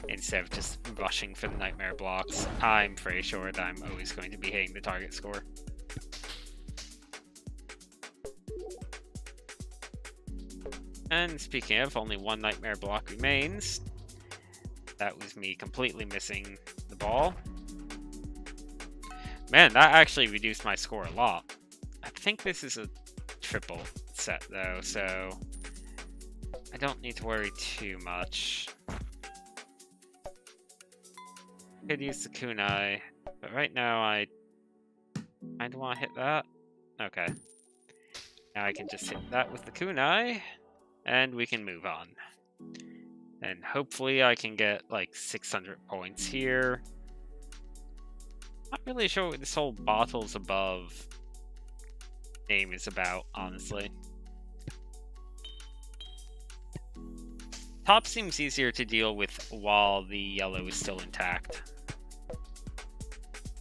instead of just rushing for the nightmare blocks, I'm pretty sure that I'm always going to be hitting the target score. And speaking of, only one nightmare block remains. That was me completely missing the ball. Man, that actually reduced my score a lot. I think this is a triple set though, so I don't need to worry too much. Could use the kunai, but right now I kind of want to hit that. Okay. Now I can just hit that with the kunai, and we can move on. And hopefully I can get like 600 points here. Not really sure what this whole bottles above name is about, honestly. Top seems easier to deal with while the yellow is still intact. I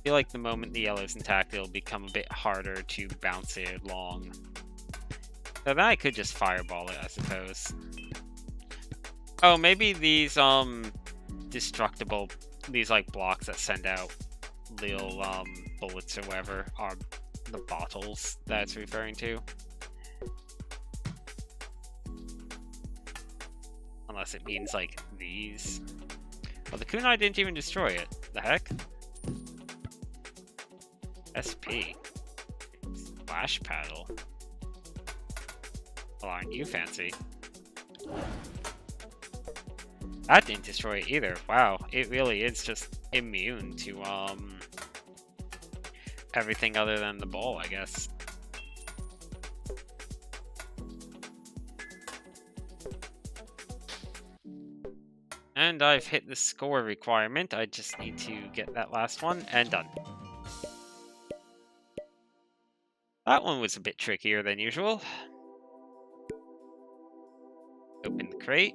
feel like the moment the yellow is intact, it'll become a bit harder to bounce it along. So then I could just fireball it, I suppose. Oh, maybe these destructible, these like blocks that send out little bullets or whatever are the bottles that it's referring to. Unless it means like these. Well, the kunai didn't even destroy it. The heck? SP. Splash paddle. Well, aren't you fancy? That didn't destroy it either. Wow, it really is just immune to everything other than the ball, I guess. And I've hit the score requirement. I just need to get that last one, and done. That one was a bit trickier than usual. Open the crate.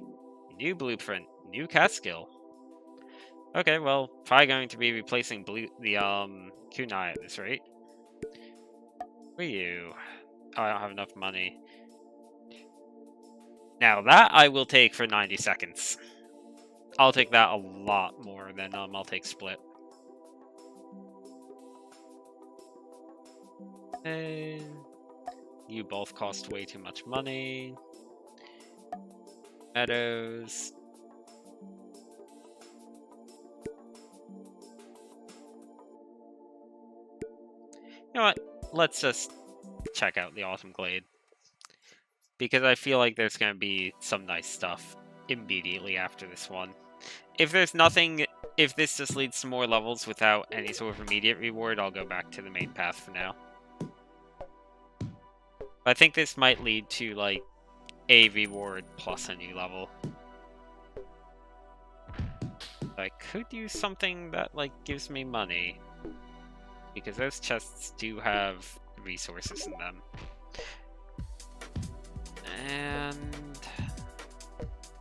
New blueprint. New cast skill. Okay, well, probably going to be replacing the kunai at this rate. Who are you? Oh, I don't have enough money. Now that I will take for 90 seconds. I'll take that a lot more than I'll take split. And you both cost way too much money. Meadows. You know what? Let's just check out the Autumn Glade. Because I feel like there's going to be some nice stuff immediately after this one. If there's nothing, if this just leads to more levels without any sort of immediate reward, I'll go back to the main path for now. I think this might lead to, like, a reward plus a new level. I could use something that, like, gives me money. Because those chests do have resources in them. And...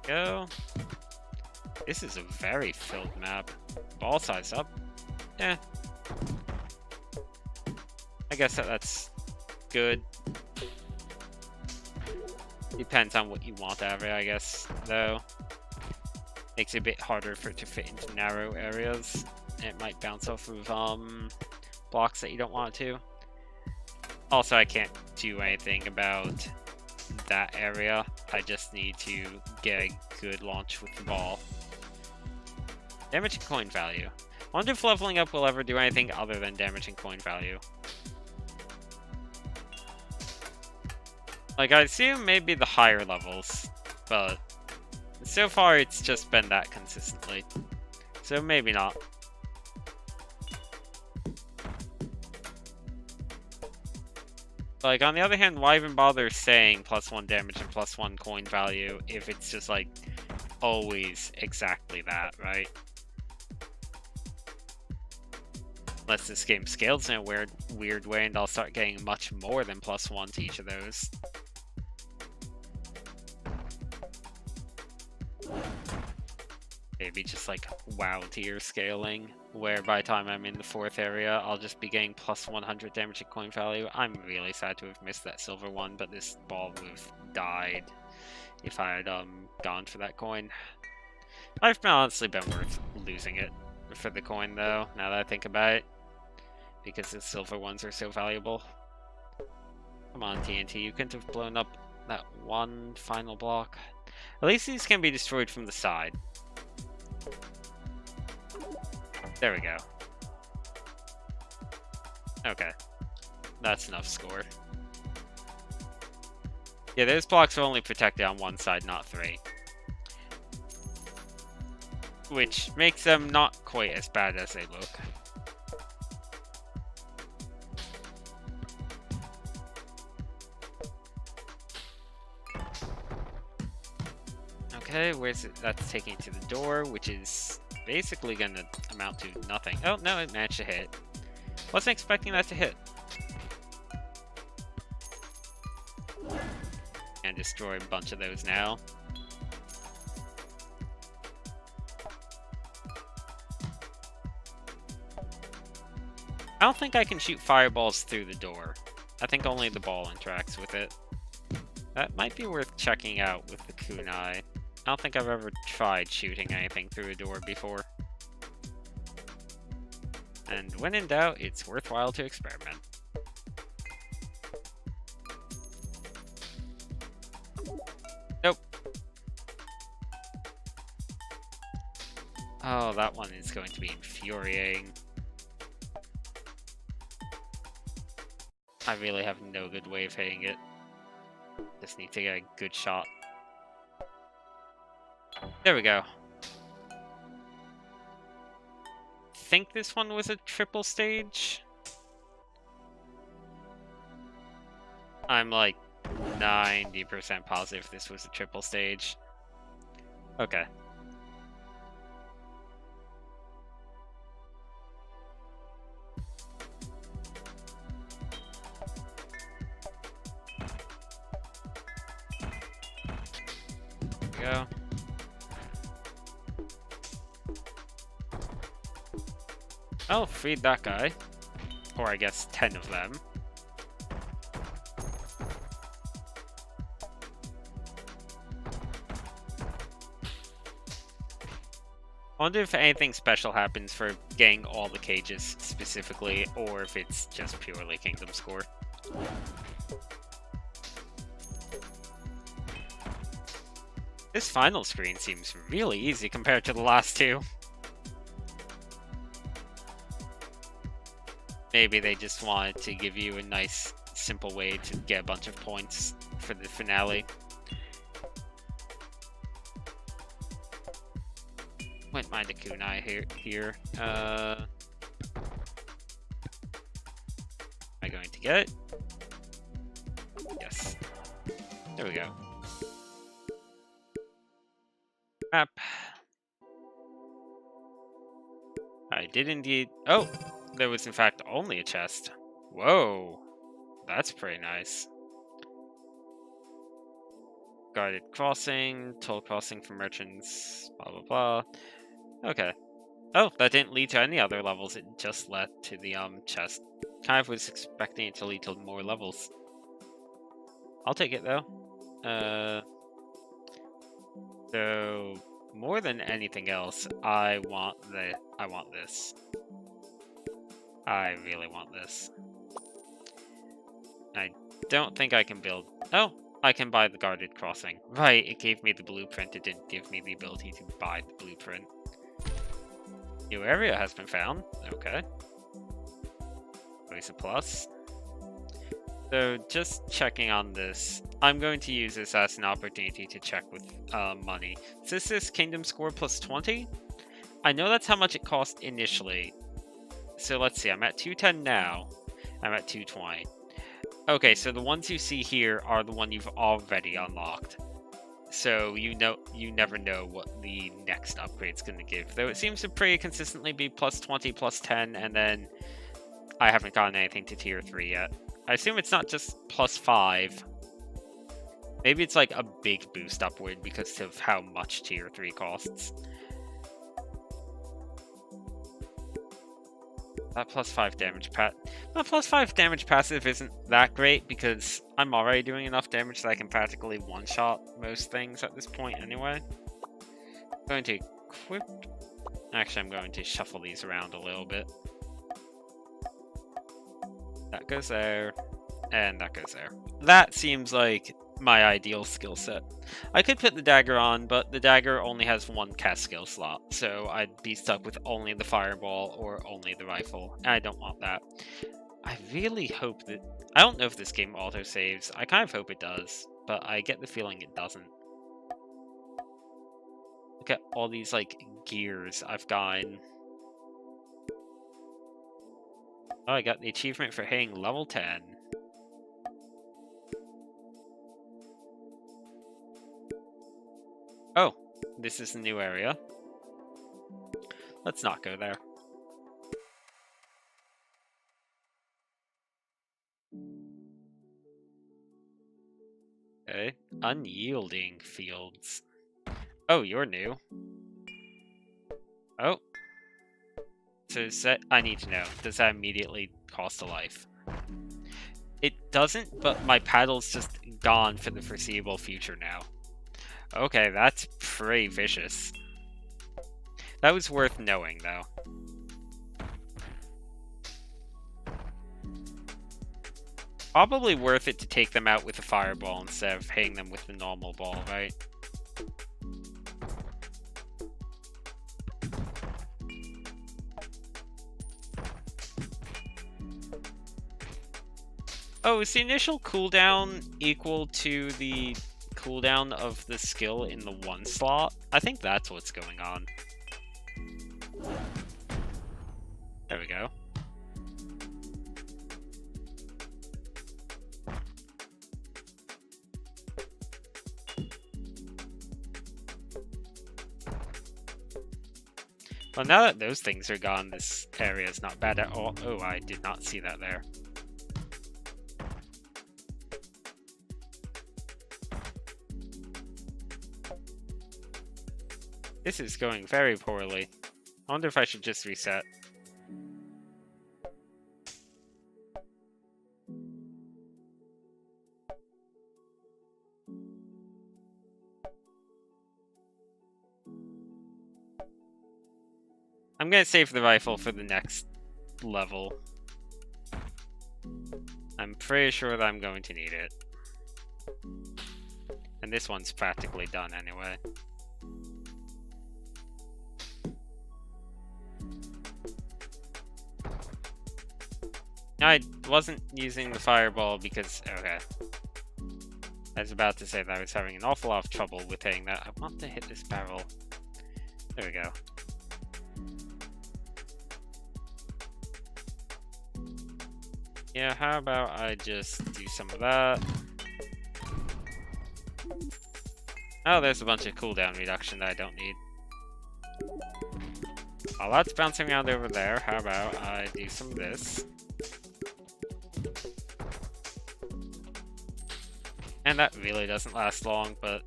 go. This is a very filled map. Ball size up. Yeah. I guess that's good. Depends on what you want out of it, I guess, though. Makes it a bit harder for it to fit into narrow areas. It might bounce off of blocks that you don't want it to. Also, I can't do anything about that area. I just need to get a good launch with the ball. Damage and coin value. I wonder if leveling up will ever do anything other than damage and coin value. Like, I assume maybe the higher levels, but so far it's just been that consistently. So maybe not. Like, on the other hand, why even bother saying +1 damage and +1 coin value if it's just, like, always exactly that, right? Unless this game scales in a weird way and I'll start getting much more than +1 to each of those. Maybe just like WoW tier scaling, where by the time I'm in the 4th area, I'll just be getting +100 damage and coin value. I'm really sad to have missed that silver one, but this ball would have died if I had gone for that coin. I've honestly been worth losing it for the coin though, now that I think about it, because the silver ones are so valuable. Come on, TNT, you couldn't have blown up that one final block. At least these can be destroyed from the side. There we go. Okay. That's enough score. Yeah, those blocks are only protected on one side, not 3. Which makes them not quite as bad as they look. Okay, where's it? That's taking it to the door, which is basically gonna amount to nothing. Oh, no, it managed to hit. Wasn't expecting that to hit. And destroy a bunch of those now. I don't think I can shoot fireballs through the door. I think only the ball interacts with it. That might be worth checking out with the kunai. I don't think I've ever tried shooting anything through a door before. And when in doubt, it's worthwhile to experiment. Nope. Oh, that one is going to be infuriating. I really have no good way of hitting it. Just need to get a good shot. There we go. Think this one was a triple stage? I'm like 90% positive this was a triple stage. Okay. There we go. I'll freed that guy. Or I guess 10 of them. I wonder if anything special happens for getting all the cages specifically, or if it's just purely kingdom score. This final screen seems really easy compared to the last two. Maybe they just wanted to give you a nice, simple way to get a bunch of points for the finale. Wouldn't mind a kunai here. Am I going to get it? Yes. There we go. Crap. I did indeed. Oh! There was in fact only a chest. Whoa! That's pretty nice. Guarded crossing, toll crossing for merchants, blah blah blah. Okay. Oh, that didn't lead to any other levels, it just led to the chest. Kind of was expecting it to lead to more levels. I'll take it though. So more than anything else, I want this. I really want this. I don't think I can build. Oh, I can buy the guarded crossing. Right, it gave me the blueprint. It didn't give me the ability to buy the blueprint. New area has been found. Okay. Always a plus. So just checking on this. I'm going to use this as an opportunity to check with money. Is this kingdom score plus 20? I know that's how much it cost initially. So let's see, I'm at 210 now. I'm at 220. Okay, so the ones you see here are the one you've already unlocked. So you never know what the next upgrade's going to give. Though it seems to pretty consistently be plus 20, plus 10, and then I haven't gotten anything to tier 3 yet. I assume it's not just plus 5. Maybe it's like a big boost upward because of how much tier 3 costs. That plus 5 damage plus 5 damage passive isn't that great because I'm already doing enough damage that I can practically one-shot most things at this point anyway. I'm going to equip... Actually, I'm going to shuffle these around a little bit. That goes there, and that goes there. That seems like my ideal skill set. I could put the dagger on, but the dagger only has one cast skill slot, so I'd be stuck with only the fireball or only the rifle, and I don't want that. I really hope that... I don't know if this game auto-saves. I kind of hope it does, but I get the feeling it doesn't. Look at all these, like, gears I've gotten. Oh, I got the achievement for hitting level 10. Oh, this is a new area. Let's not go there. Okay, unyielding fields. Oh, you're new. Oh. So I need to know, does that immediately cost a life? It doesn't, but my paddle's just gone for the foreseeable future now. Okay, that's pretty vicious. That was worth knowing, though. Probably worth it to take them out with a fireball instead of hitting them with the normal ball, right? Oh, is the initial cooldown equal to the cooldown of the skill in the one slot? I think that's what's going on. There we go. Well, now that those things are gone, this area is not bad at all. Oh, I did not see that there. This is going very poorly. I wonder if I should just reset. I'm gonna save the rifle for the next level. I'm pretty sure that I'm going to need it. And this one's practically done anyway. I wasn't using the fireball because... Okay. I was about to say that I was having an awful lot of trouble with hitting that. I want to hit this barrel. There we go. Yeah, how about I just do some of that? Oh, there's a bunch of cooldown reduction that I don't need. While that's bouncing around over there, how about I do some of this? And that really doesn't last long, but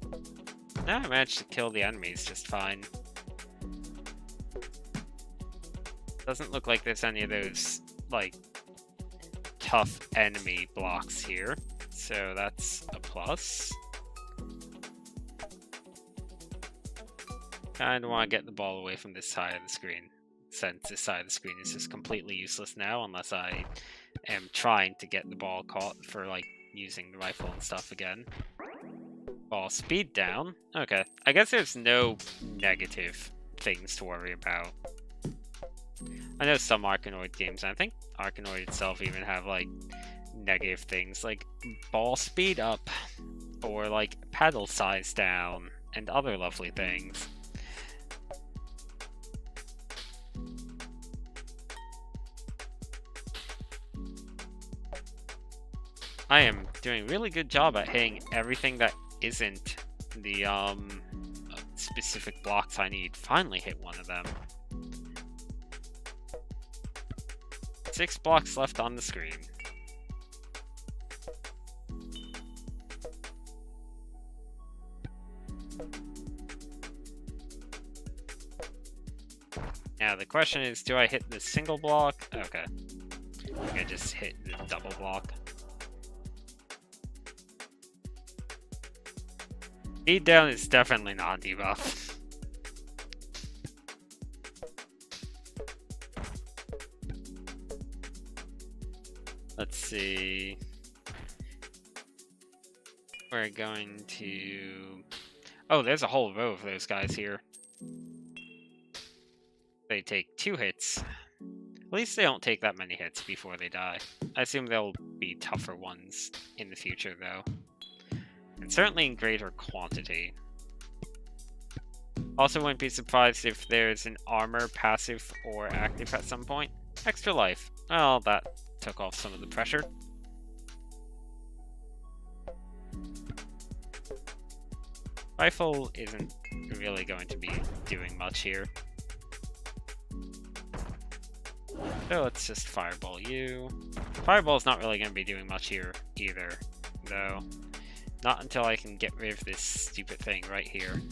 now I managed to kill the enemies just fine. Doesn't look like there's any of those, like, tough enemy blocks here, so that's a plus. Kinda want to get the ball away from this side of the screen, since this side of the screen is just completely useless now, unless I am trying to get the ball caught for, like, using the rifle and stuff again. Ball speed down. Okay, I guess there's no negative things to worry about. I know some Arkanoid games, and I think Arkanoid itself even have, like, negative things, like ball speed up, or, like, paddle size down, and other lovely things. I am doing a really good job at hitting everything that isn't the specific blocks I need. Finally hit one of them. 6 blocks left on the screen. Now the question is, do I hit the single block? Okay. I think I just hit the double block. Speed down is definitely not a debuff. Let's see. We're going to... Oh, there's a whole row of those guys here. They take 2 hits. At least they don't take that many hits before they die. I assume they'll be tougher ones in the future, though. And certainly in greater quantity. Also wouldn't be surprised if there's an armor passive or active at some point. Extra life. Well, that took off some of the pressure. Rifle isn't really going to be doing much here. So let's just fireball you. Fireball's not really going to be doing much here either, though. Not until I can get rid of this stupid thing right here.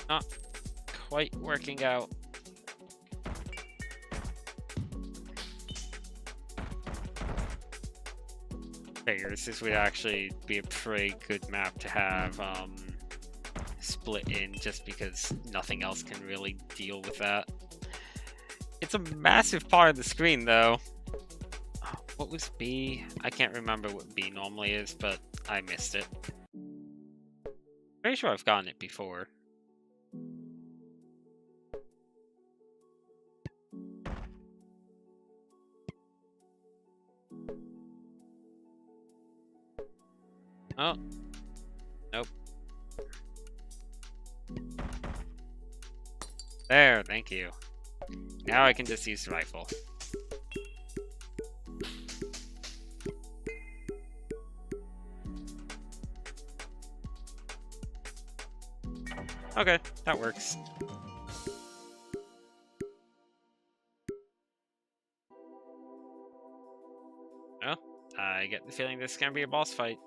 Not quite working out. Figures this would actually be a pretty good map to have split in, just because nothing else can really deal with that. It's a massive part of the screen, though. What was B? I can't remember what B normally is, but I missed it. Pretty sure I've gotten it before. Oh. Nope. There, thank you. Now I can just use the rifle. Okay, that works. Well, I get the feeling this is gonna be a boss fight.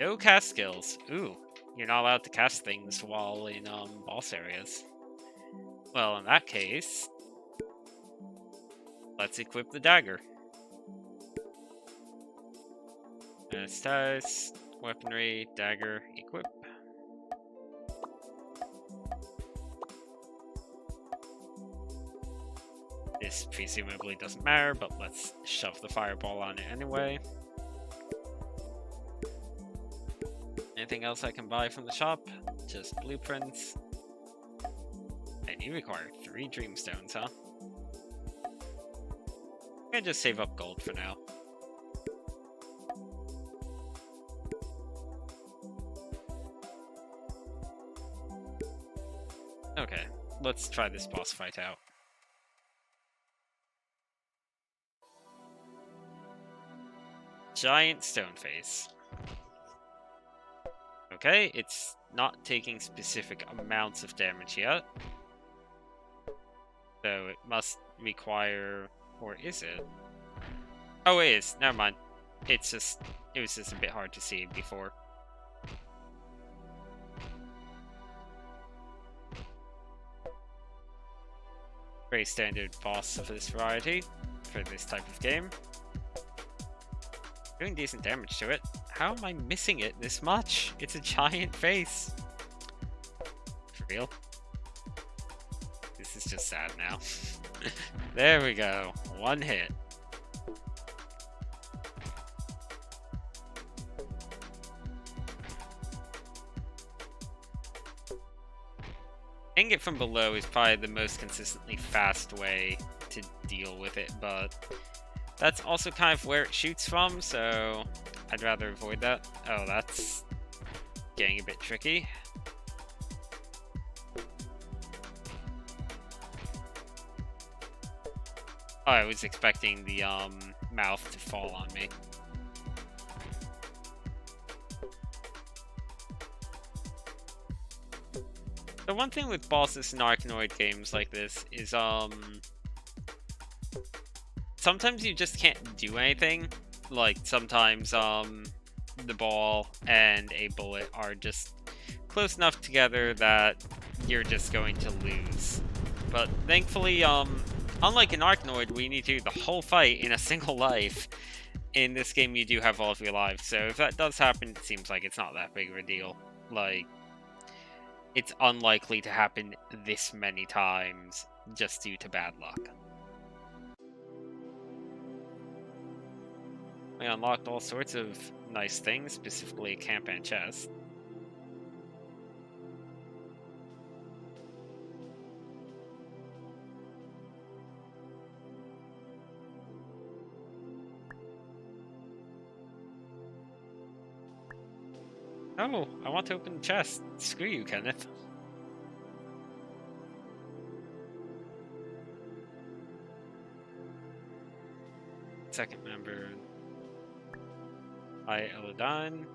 No cast skills. Ooh, you're not allowed to cast things while in boss areas. Well, in that case, let's equip the dagger. Status, weaponry, dagger, equip. This presumably doesn't matter, but let's shove the fireball on it anyway. Anything else I can buy from the shop? Just blueprints. And you require 3 Dreamstones, huh? I'm gonna just save up gold for now. Okay, let's try this boss fight out. Giant stone face. Okay, it's not taking specific amounts of damage yet. So it must require... or is it? Oh, it is. Never mind. It was just a bit hard to see before. Very standard boss for this variety, for this type of game. Doing decent damage to it. How am I missing it this much? It's a giant face. For real? This is just sad now. There we go. 1 hit. Hitting it from below is probably the most consistently fast way to deal with it, but that's also kind of where it shoots from, so I'd rather avoid that. Oh, that's getting a bit tricky. Oh, I was expecting the mouth to fall on me. The one thing with bosses in Arkanoid games like this is sometimes you just can't do anything. Like sometimes the ball and a bullet are just close enough together that you're just going to lose. But thankfully, unlike in Arkanoid, we need to do the whole fight in a single life. In this game, you do have all of your lives, so if that does happen, it seems like it's not that big of a deal. Like, it's unlikely to happen this many times just due to bad luck. We unlocked all sorts of nice things, specifically a camp and chest. Oh, I want to open the chest. Screw you, Kenneth. Second member. Hi, Eladon.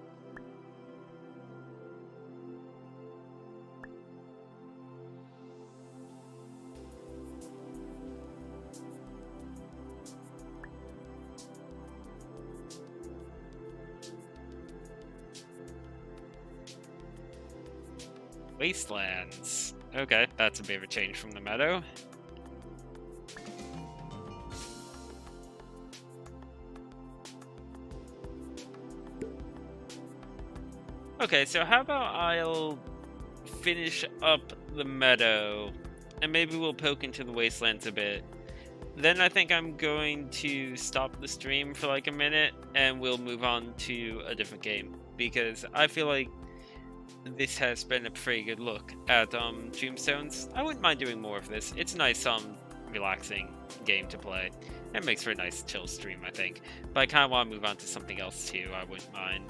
Wastelands. Okay, that's a bit of a change from the meadow. Okay, so how about I'll finish up the meadow, and maybe we'll poke into the wastelands a bit. Then I think I'm going to stop the stream for like a minute, and we'll move on to a different game, because I feel like this has been a pretty good look at Dreamstones. I wouldn't mind doing more of this. It's a nice, relaxing game to play. It makes for a nice chill stream, I think. But I kind of want to move on to something else too. I wouldn't mind.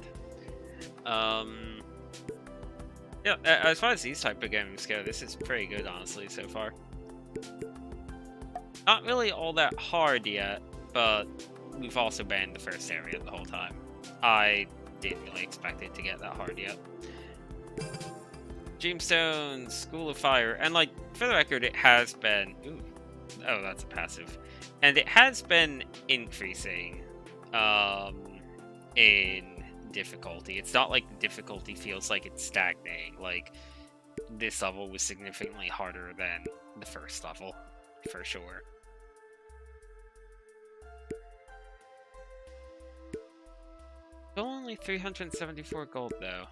Yeah, as far as these type of games go, this is pretty good, honestly, so far. Not really all that hard yet, but we've also been in the first area the whole time. I didn't really expect it to get that hard yet. Dreamstones, School of Fire, and like, for the record, it has been... Ooh, oh, that's a passive. And it has been increasing in difficulty. It's not like the difficulty feels like it's stagnating. Like, this level was significantly harder than the first level, for sure. Still only 374 gold, though.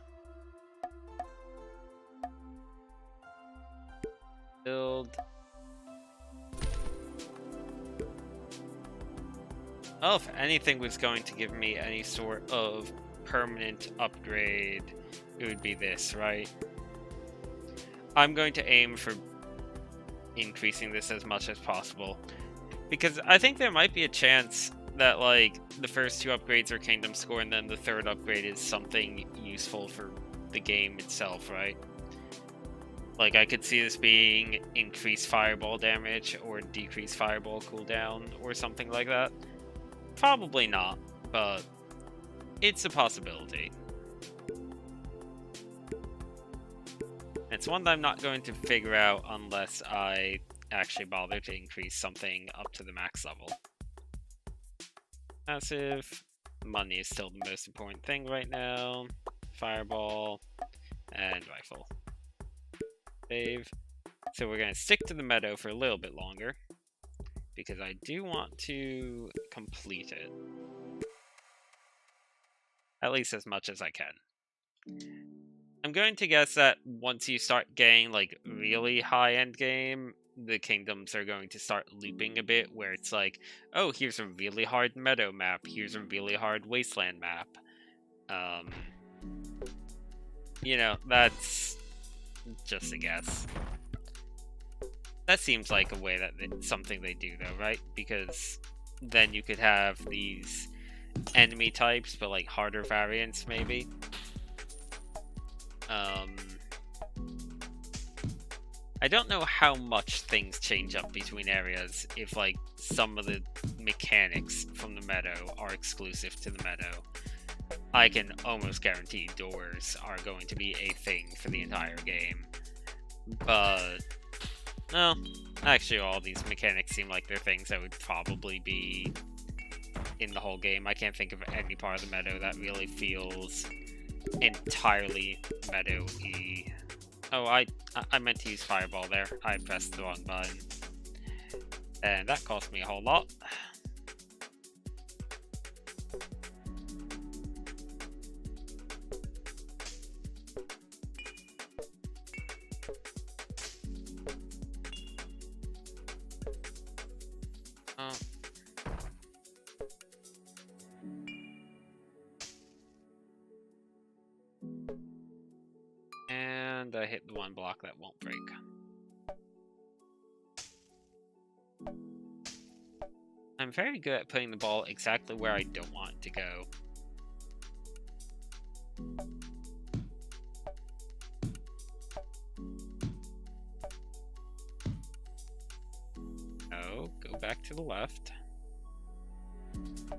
Build. Oh, if anything was going to give me any sort of permanent upgrade, it would be this, right? I'm going to aim for increasing this as much as possible, because I think there might be a chance that, like, the first two upgrades are kingdom score, and then the third upgrade is something useful for the game itself, right? Like, I could see this being increased fireball damage or decreased fireball cooldown or something like that. Probably not, but it's a possibility. It's one that I'm not going to figure out unless I actually bother to increase something up to the max level. Massive. Money is still the most important thing right now. Fireball and rifle. Save. So we're going to stick to the meadow for a little bit longer, because I do want to complete it. At least as much as I can. I'm going to guess that once you start getting, like, really high end game, the kingdoms are going to start looping a bit, where it's like, oh, here's a really hard meadow map, here's a really hard wasteland map. You know, that's just a guess. That seems like a way that something they do, though, right? Because then you could have these enemy types, but, like, harder variants, maybe. I don't know how much things change up between areas if, like, some of the mechanics from the meadow are exclusive to the meadow. I can almost guarantee doors are going to be a thing for the entire game. But, no, actually all these mechanics seem like they're things that would probably be in the whole game. I can't think of any part of the meadow that really feels entirely meadow-y. Oh, I meant to use fireball there. I pressed the wrong button. And that cost me a whole lot. And I hit the one block that won't break. I'm very good at putting the ball exactly where I don't want it to go. Oh, go back to the left.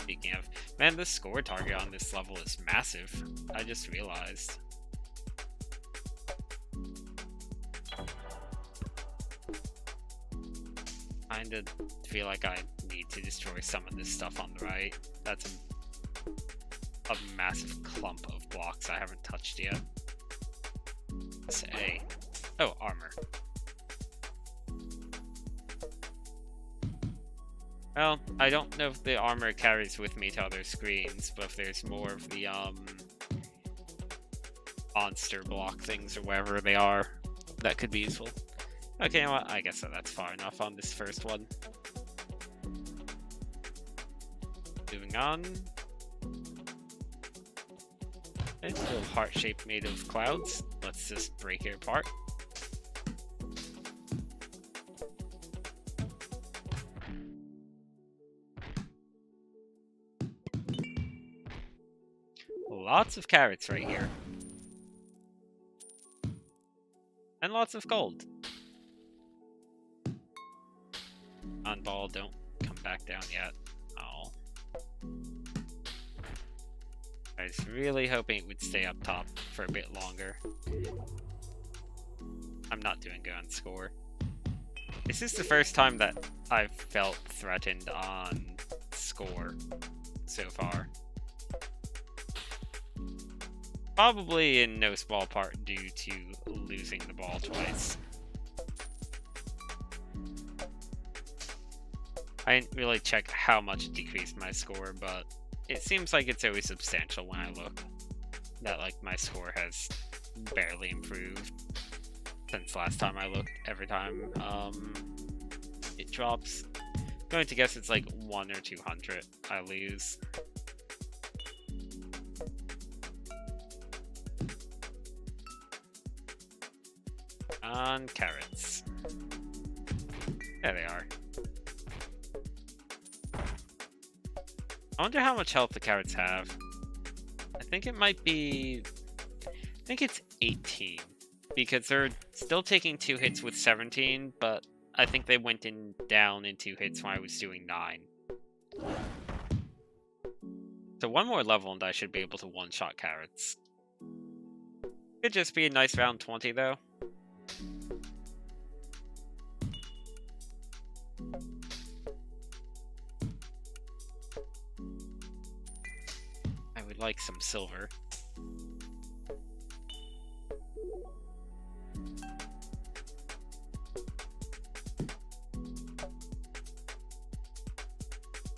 Speaking of, man, the score target on this level is massive. I just realized. Kinda feel like I need to destroy some of this stuff on the right. That's a massive clump of blocks I haven't touched yet. Let's say, oh, armor. Well, I don't know if the armor carries with me to other screens, but if there's more of the monster block things or wherever they are, that could be useful. Okay, well, I guess that's far enough on this first one. Moving on. It's a little heart shape made of clouds. Let's just break it apart. Lots of carrots right here. And lots of gold. On ball, don't come back down yet. Oh. I was really hoping it would stay up top for a bit longer. I'm not doing good on score. This is the first time that I've felt threatened on score so far. Probably in no small part due to losing the ball twice. I didn't really check how much it decreased my score, but it seems like it's always substantial when I look. That, like, my score has barely improved since last time I looked. Every time it drops. I'm going to guess it's like 1 or 200 I lose. On carrots. There they are. I wonder how much health the carrots have. I think it might be... I think it's 18. Because they're still taking 2 hits with 17, but I think they went down in 2 hits when I was doing 9. So 1 more level and I should be able to one-shot carrots. Could just be a nice round 20 though. I would like some silver.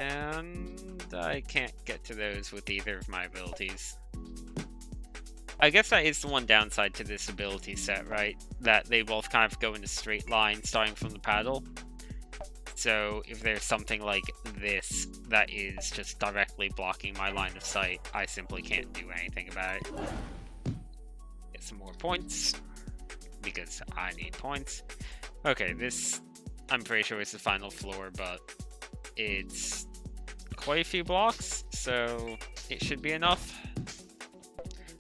And I can't get to those with either of my abilities. I guess that is the one downside to this ability set, right? That they both kind of go in a straight line starting from the paddle. So if there's something like this that is just directly blocking my line of sight, I simply can't do anything about it. Get some more points, because I need points. Okay, this, I'm pretty sure is the final floor, but it's quite a few blocks, so it should be enough.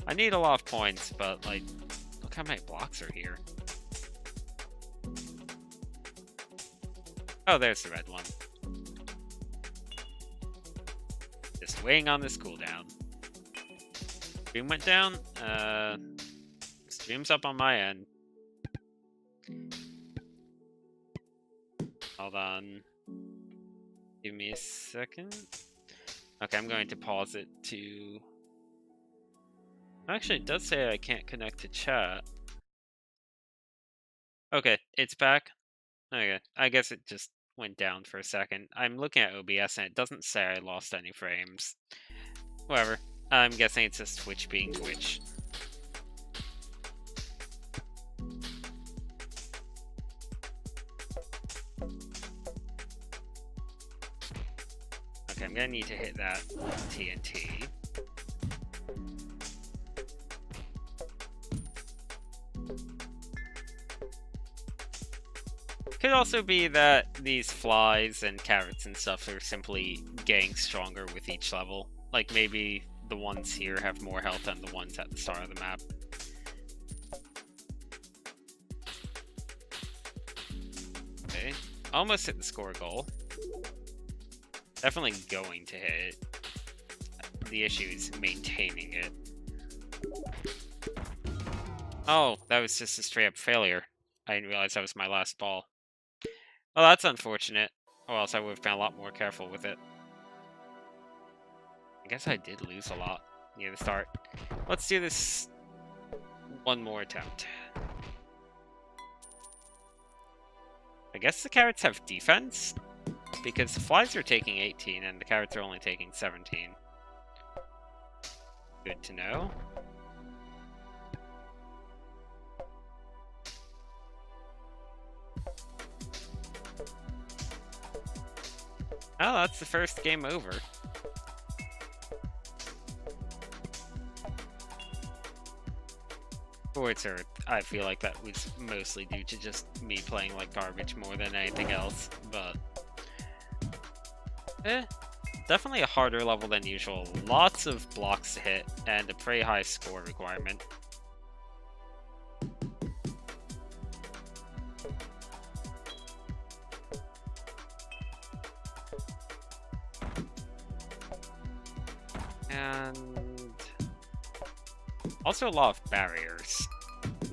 I need a lot of points, but like, look how many blocks are here. Oh, there's the red one. Just waiting on this cooldown. Stream went down. Stream's up on my end. Hold on. Give me a second. Okay, I'm going to pause it to... Actually, it does say I can't connect to chat. Okay, it's back. Okay, I guess it just went down for a second. I'm looking at OBS and it doesn't say I lost any frames. Whatever. I'm guessing it's just Twitch being Twitch. Okay, I'm gonna need to hit that TNT. Could also be that these flies and carrots and stuff are simply getting stronger with each level. Like maybe the ones here have more health than the ones at the start of the map. Okay, almost hit the score goal. Definitely going to hit it. The issue is maintaining it. Oh, that was just a straight up failure. I didn't realize that was my last ball. Well, that's unfortunate. Or else I would have been a lot more careful with it. I guess I did lose a lot near the start. Let's do this one more attempt. I guess the carrots have defense? Because the flies are taking 18 and the carrots are only taking 17. Good to know. Oh, that's the first game over. Towards Earth, I feel like that was mostly due to just me playing like garbage more than anything else, but... definitely a harder level than usual. Lots of blocks to hit, and a pretty high score requirement. And also a lot of barriers,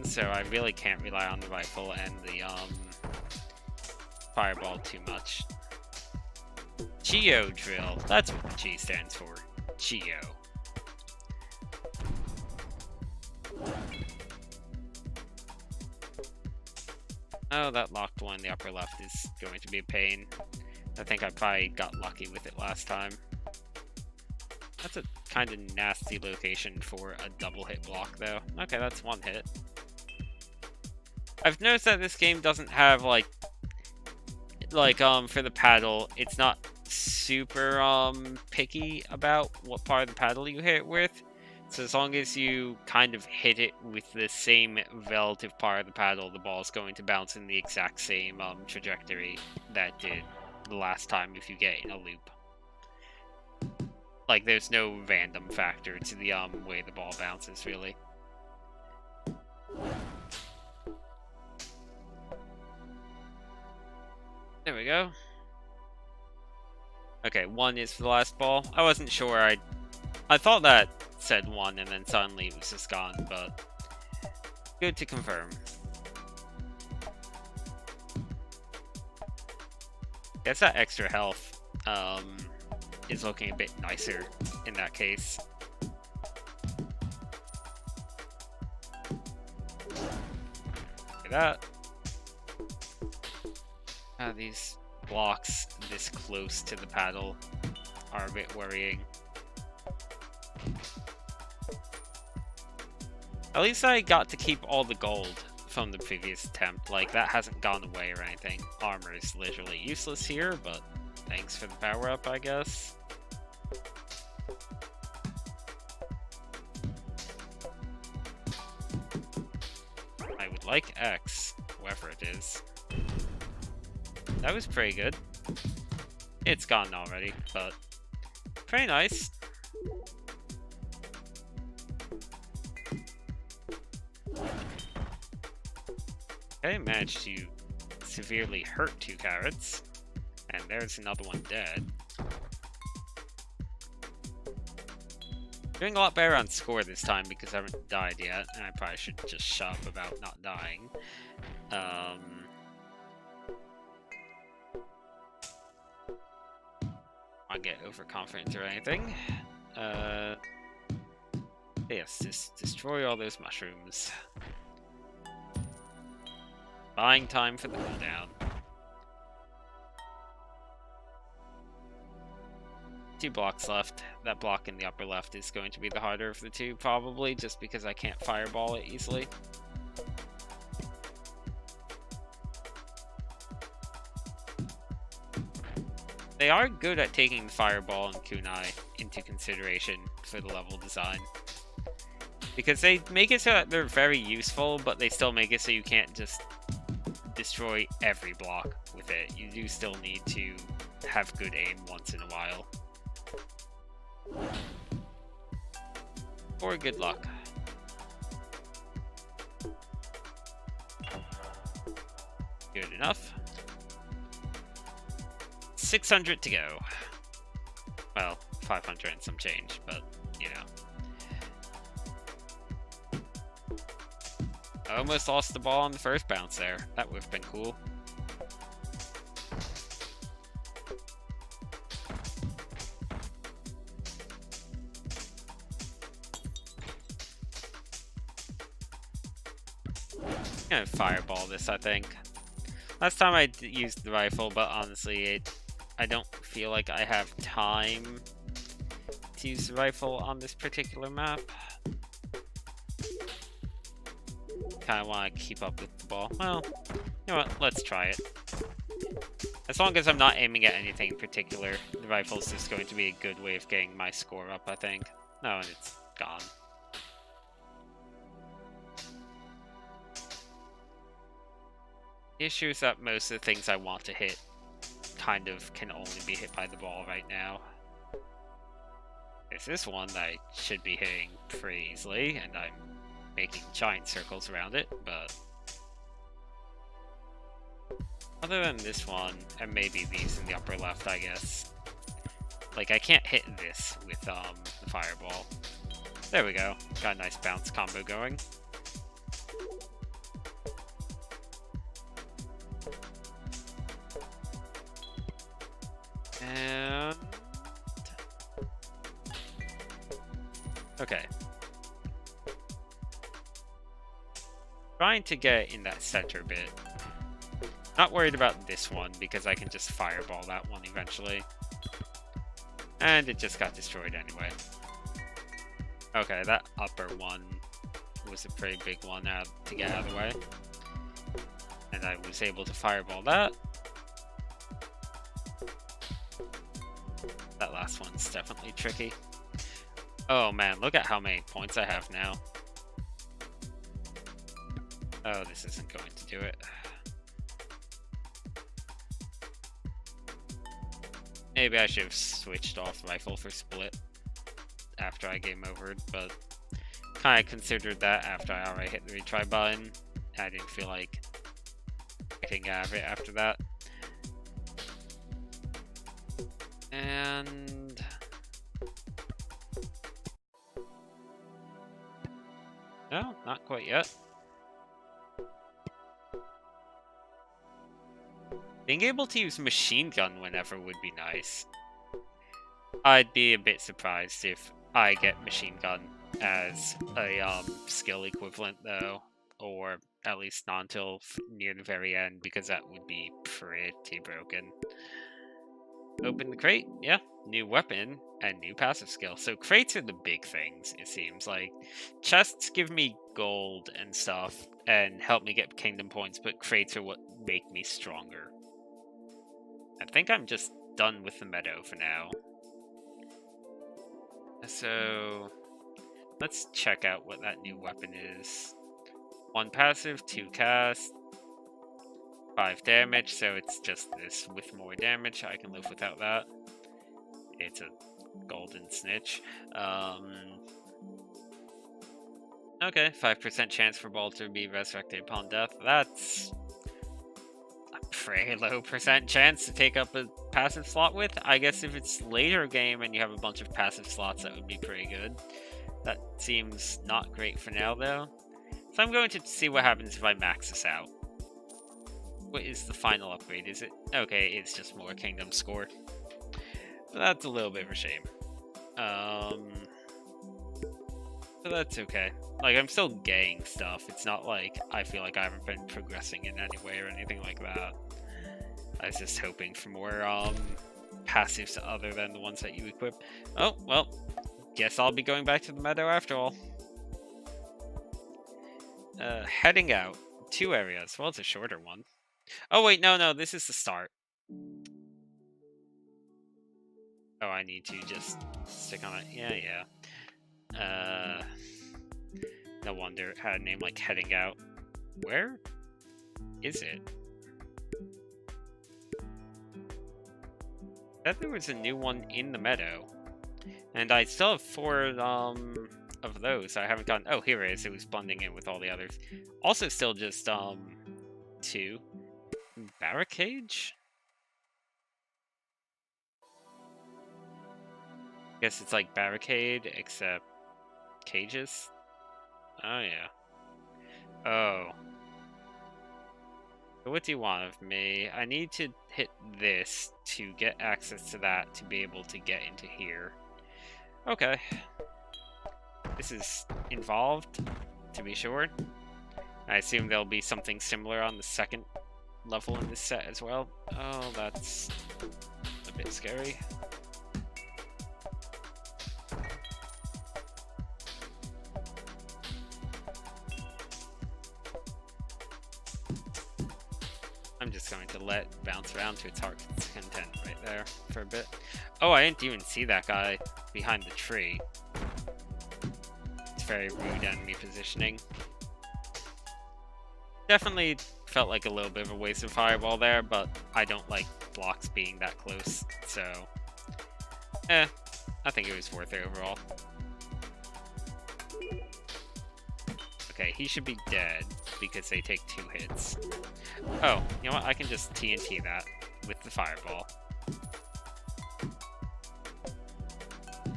so I really can't rely on the rifle and the fireball too much. Geo drill, that's what the G stands for. Geo. Oh, that locked one in the upper left is going to be a pain. I think I probably got lucky with it last time. That's a kind of nasty location for a double hit block, though. Okay, that's one hit. I've noticed that this game doesn't have, like, for the paddle, it's not super, picky about what part of the paddle you hit it with. So as long as you kind of hit it with the same relative part of the paddle, the ball is going to bounce in the exact same, trajectory that it did the last time if you get in a loop. Like, there's no random factor to the, way the ball bounces, really. There we go. Okay, 1 is for the last ball. I wasn't sure. I thought that said 1 and then suddenly it was just gone, but good to confirm. Guess that extra health is looking a bit nicer in that case. Look at that. These blocks this close to the paddle are a bit worrying. At least I got to keep all the gold from the previous attempt. Like, that hasn't gone away or anything. Armor is literally useless here, but thanks for the power-up, I guess. I would like X, whoever it is. That was pretty good. It's gone already, but pretty nice. Okay, managed to severely hurt 2 carrots. And there's another one dead. Doing a lot better on score this time because I haven't died yet, and I probably should just shut up about not dying. I'll get overconfident or anything. Yes, just destroy all those mushrooms. Buying time for the cooldown. 2 blocks left. That block in the upper left is going to be the harder of the 2, probably, just because I can't fireball it easily. They are good at taking the fireball and kunai into consideration for the level design. Because they make it so that they're very useful, but they still make it so you can't just destroy every block with it. You do still need to have good aim once in a while. Or good luck. Good enough. 600 to go. Well, 500 and some change, but, you know. I almost lost the ball on the first bounce there. That would have been cool. I'm gonna fireball this, I think. Last time I used the rifle, but honestly, I don't feel like I have time to use the rifle on this particular map. Kind of want to keep up with the ball. Well, you know what? Let's try it. As long as I'm not aiming at anything in particular, the rifle's just going to be a good way of getting my score up, I think. No, and it's gone. The issue is that most of the things I want to hit kind of can only be hit by the ball right now. There's this one that I should be hitting pretty easily, and I'm making giant circles around it, but other than this one, and maybe these in the upper left, I guess, like, I can't hit this with the fireball. There we go. Got a nice bounce combo going. And okay. Trying to get in that center bit Not worried about this one, because I can just fireball that one eventually. And it just got destroyed anyway. Okay, that upper one was a pretty big one to get out of the way. And I was able to fireball that. That last one's definitely tricky. Oh man, look at how many points I have now. Oh, this isn't going to do it. Maybe I should have switched off rifle for split after I game overed, but kind of considered that after I already hit the retry button. I didn't feel like getting out of it after that. And no, not quite yet. Being able to use machine gun whenever would be nice. I'd be a bit surprised if I get machine gun as a skill equivalent though, or at least not until near the very end, because that would be pretty broken. Open the crate, yeah, new weapon and new passive skill. So crates are the big things, it seems like. Chests give me gold and stuff and help me get kingdom points, but crates are what make me stronger. I think I'm just done with the meadow for now. So let's check out what that new weapon is. 1 passive, 2 cast, 5 damage, so it's just this with more damage. I can live without that. It's a golden snitch. Okay, 5% chance for ball to be resurrected upon death. That's a pretty low percent chance to take up a passive slot with. I guess if it's later game and you have a bunch of passive slots, that would be pretty good. That seems not great for now, though. So I'm going to see what happens if I max this out. What is the final upgrade? Is it? Okay, it's just more kingdom score. But that's a little bit of a shame. But that's okay. Like, I'm still getting stuff. It's not like I feel like I haven't been progressing in any way or anything like that. I was just hoping for more passives other than the ones that you equip. Oh, well, guess I'll be going back to the meadow after all. Heading out. 2 areas. Well, it's a shorter one. Oh, wait, no, this is the start. Oh, I need to just stick on it. Yeah. No wonder it had a name like Heading Out. Where is it? I thought there was a new one in the meadow. And I still have 4 of those. I haven't gotten. Oh, here it is. It was blending in with all the others. Also, still just 2. Barricade? Guess it's like barricade, except cages. Oh yeah. Oh. So what do you want of me? I need to hit this to get access to that to be able to get into here. Okay. This is involved, to be sure. I assume there'll be something similar on the second level in this set as well. Oh, that's a bit scary. I'm just going to let it bounce around to its heart's content right there for a bit. Oh, I didn't even see that guy behind the tree. It's very rude enemy positioning. Definitely felt like a little bit of a waste of fireball there, but I don't like blocks being that close, so I think it was worth it overall. Okay, he should be dead because they take 2 hits. Oh, you know what? I can just TNT that with the fireball.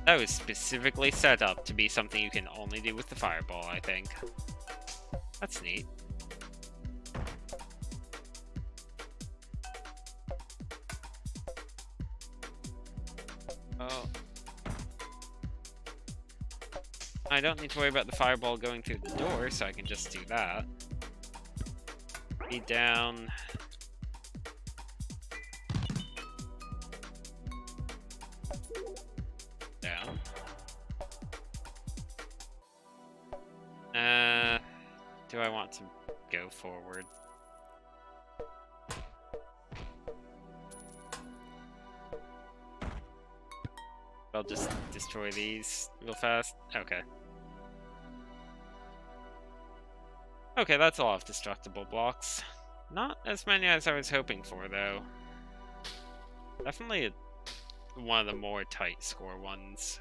That was specifically set up to be something you can only do with the fireball, I think. That's neat. Oh. I don't need to worry about the fireball going through the door, so I can just do that. Be down. do I want to go forward? I'll just destroy these real fast. Okay. Okay, that's a lot of destructible blocks. Not as many as I was hoping for, though. Definitely one of the more tight score ones.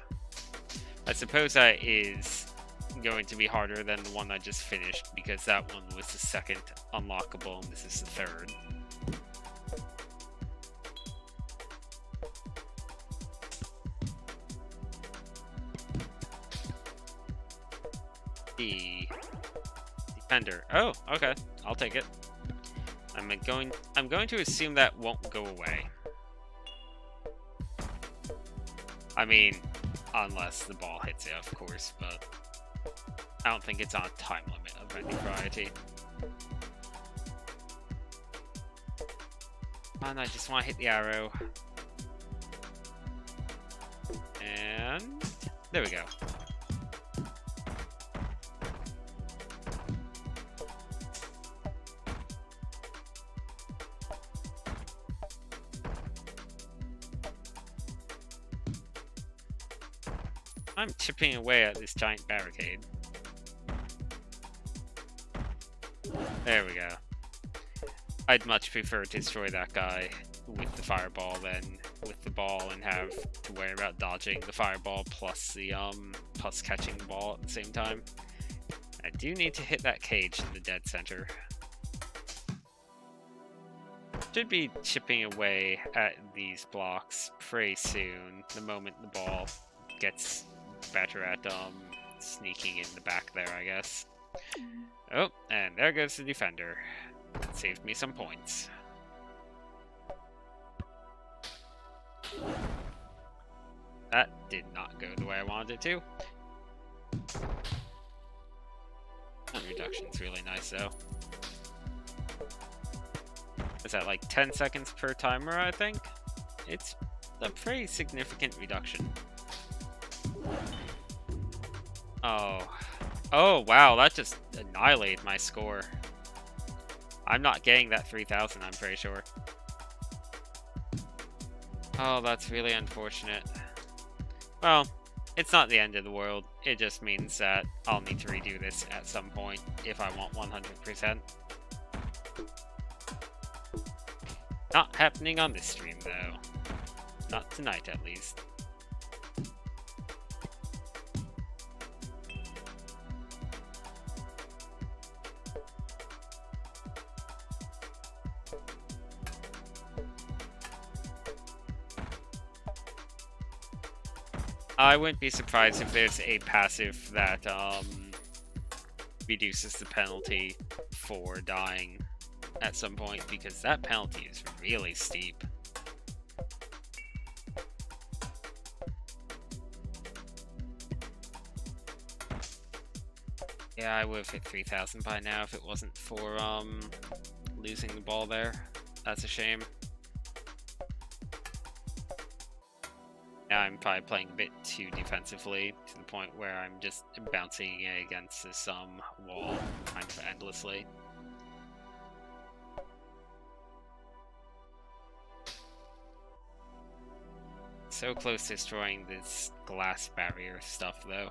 I suppose that is going to be harder than the one I just finished, because that one was the second unlockable, and this is the third. The defender. Oh, okay. I'll take it. I'm going to assume that won't go away. I mean, unless the ball hits it, of course, but I don't think it's on a time limit of any variety. And I just want to hit the arrow. And there we go. I'm chipping away at this giant barricade. There we go. I'd much prefer to destroy that guy with the fireball than with the ball and have to worry about dodging the fireball plus the plus catching the ball at the same time. I do need to hit that cage in the dead center. Should be chipping away at these blocks pretty soon, the moment the ball gets better at sneaking in the back there, I guess. Oh, and there goes the defender. That saved me some points. That did not go the way I wanted it to. That reduction's really nice, though. Is that like 10 seconds per timer, I think? It's a pretty significant reduction. Oh, wow, that just annihilated my score. I'm not getting that 3,000, I'm pretty sure. Oh, that's really unfortunate. Well, it's not the end of the world. It just means that I'll need to redo this at some point if I want 100%. Not happening on this stream, though. Not tonight, at least. I wouldn't be surprised if there's a passive that reduces the penalty for dying at some point, because that penalty is really steep. Yeah, I would have hit 3,000 by now if it wasn't for losing the ball there. That's a shame. Now I'm probably playing a bit too defensively to the point where I'm just bouncing against this wall kind of endlessly. So close to destroying this glass barrier stuff, though.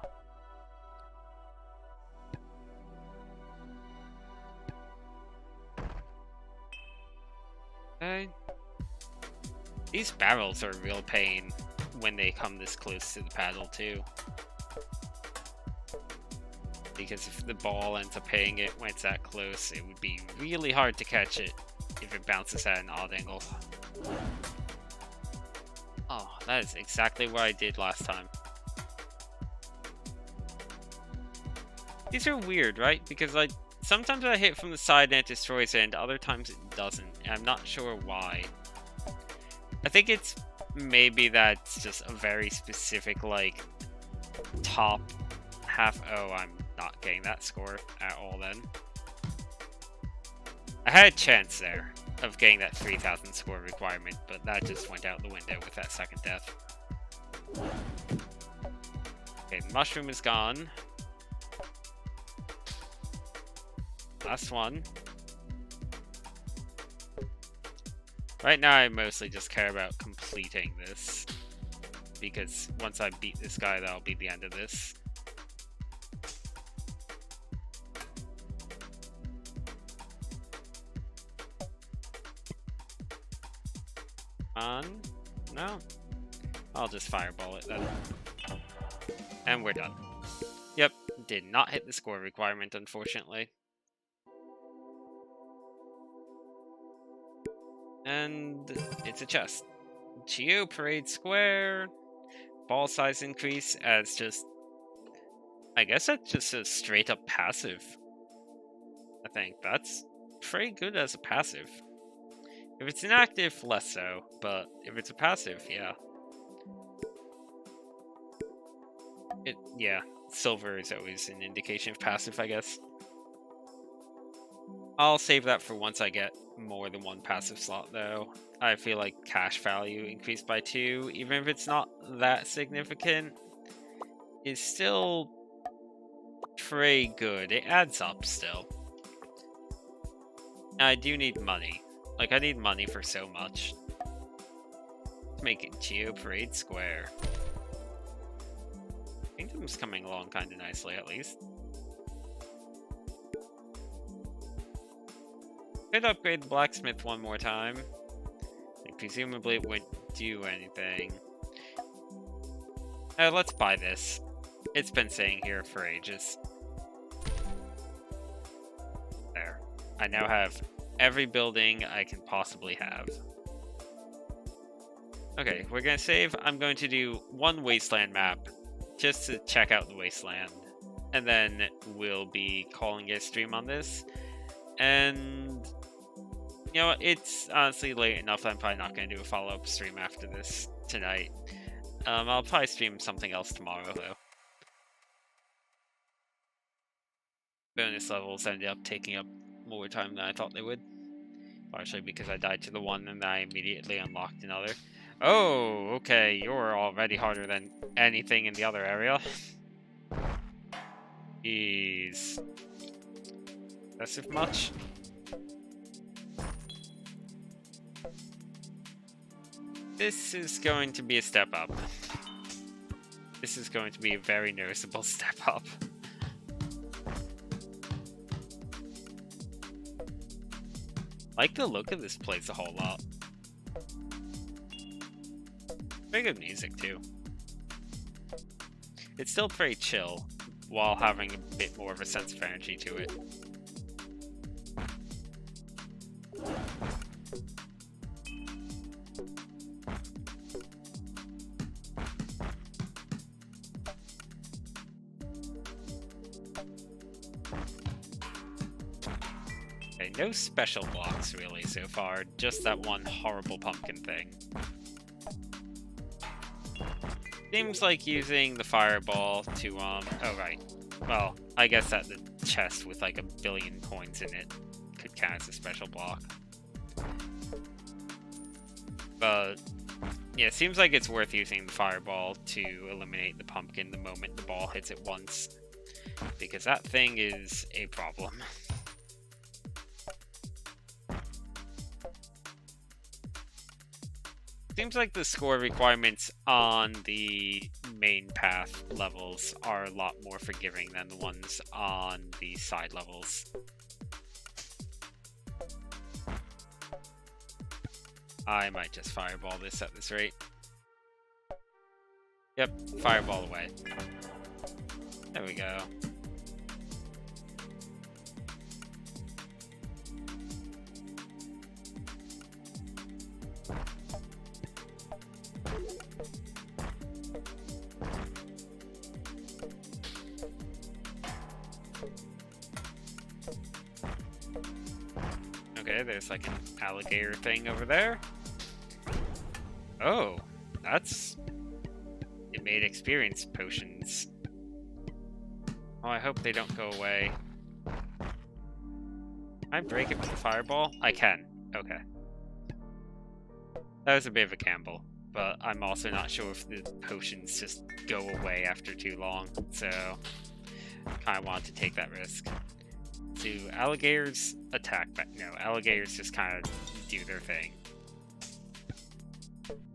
Okay. These barrels are a real pain when they come this close to the paddle, too. Because if the ball ends up hitting it when it's that close, it would be really hard to catch it if it bounces at an odd angle. Oh, that is exactly what I did last time. These are weird, right? Because like sometimes I hit from the side and it destroys it, and other times it doesn't. And I'm not sure why. I think it's maybe that's just a very specific, like, top half. Oh, I'm not getting that score at all then. I had a chance there of getting that 3,000 score requirement, but that just went out the window with that second death. Okay, the mushroom is gone. last one. Right now, I mostly just care about completing this, because once I beat this guy, that'll be the end of this. No? I'll just fireball it then. And we're done. Yep, did not hit the score requirement, unfortunately. And it's a chest. Geo Parade Square. Ball size increase as just... I guess that's just a straight up passive. I think that's pretty good as a passive. If it's inactive, less so, but if it's a passive, yeah. Yeah, silver is always an indication of passive, I guess. I'll save that for once I get more than one passive slot, though. I feel like cash value increased by 2, even if it's not that significant, is still pretty good. It adds up still. I do need money. Like, I need money for so much. Let's make it Geo Parade Square. Kingdom's coming along kind of nicely, at least. Could upgrade the blacksmith one more time. Like, presumably it wouldn't do anything. Let's buy this. It's been sitting here for ages. There. I now have every building I can possibly have. Okay, we're gonna save. I'm going to do one wasteland map just to check out the wasteland. And then we'll be calling it a stream on this. And, you know, it's honestly late enough that I'm probably not going to do a follow-up stream after this tonight. I'll probably stream something else tomorrow, though. Bonus levels ended up taking up more time than I thought they would. Partially because I died to the one and I immediately unlocked another. Oh, okay, you're already harder than anything in the other area. Jeez. Excessive much? This is going to be a step up. This is going to be a very noticeable step up. Like the look of this place a whole lot. Very good music too. It's still pretty chill, while having a bit more of a sense of energy to it. Okay, no special blocks really so far, just that one horrible pumpkin thing. Seems like using the fireball to, oh right. Well, I guess that the chest with like 1 billion coins in it could count as a special block. But, yeah, it seems like it's worth using the fireball to eliminate the pumpkin the moment the ball hits it once. Because that thing is a problem. Seems like the score requirements on the main path levels are a lot more forgiving than the ones on the side levels. I might just fireball this at this rate. Yep, fireball away. There we go. Okay, there's like an alligator thing over there. Oh, that's... It made experience potions. Oh, I hope they don't go away. Can I break it with the fireball? I can. Okay. That was a bit of a gamble, but I'm also not sure if the potions just go away after too long, so I kind of wanted to take that risk. Do alligators attack back? No, alligators just kind of do their thing.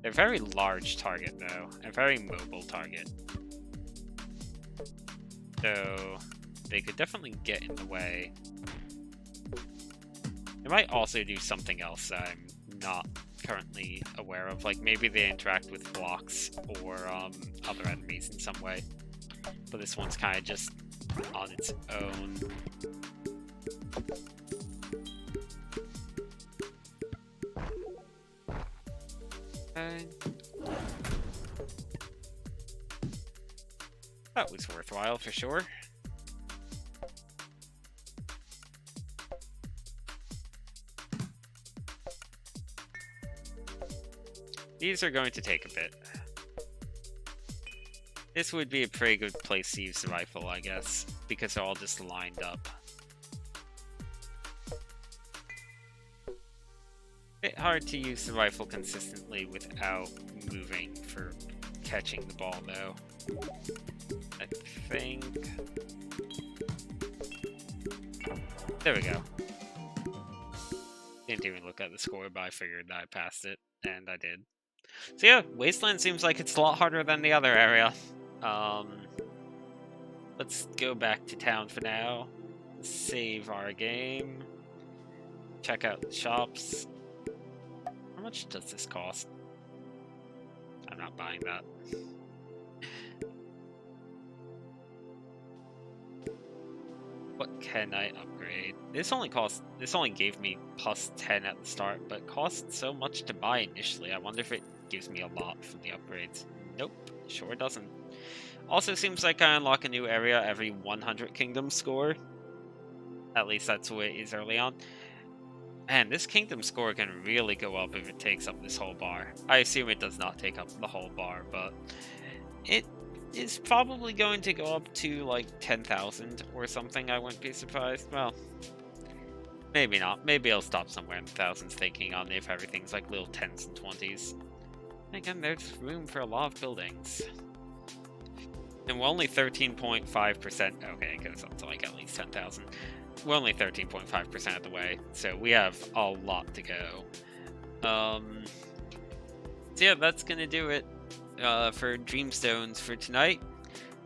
They're a very large target, though. A very mobile target. So, they could definitely get in the way. They might also do something else that I'm not currently aware of. Like, maybe they interact with blocks or other enemies in some way. But this one's kind of just on its own. Okay. That was worthwhile for sure. These are going to take a bit. This would be a pretty good place to use the rifle, I guess, because they're all just lined up. Bit hard to use the rifle consistently without moving for catching the ball, though. I think... There we go. Didn't even look at the score, but I figured I passed it, and I did. So yeah, Wasteland seems like it's a lot harder than the other area. Let's go back to town for now. Save our game. Check out the shops. How much does this cost? I'm not buying that. What can I upgrade? This only gave me plus 10 at the start, but cost so much to buy initially. I wonder if it gives me a lot from the upgrades. Nope, sure doesn't. Also seems like I unlock a new area every 100 kingdom score. At least that's what it is early on. And this kingdom score can really go up if it takes up this whole bar. I assume it does not take up the whole bar, but it is probably going to go up to like 10,000 or something. I wouldn't be surprised. Well, maybe not. Maybe I'll stop somewhere in the thousands, thinking on if everything's like little 10s and 20s. Again, there's room for a lot of buildings. And we're only 13.5%. Okay, it goes up to like at least 10,000. We're only 13.5% of the way, so we have a lot to go. So yeah, that's gonna do it for Dreamstones for tonight.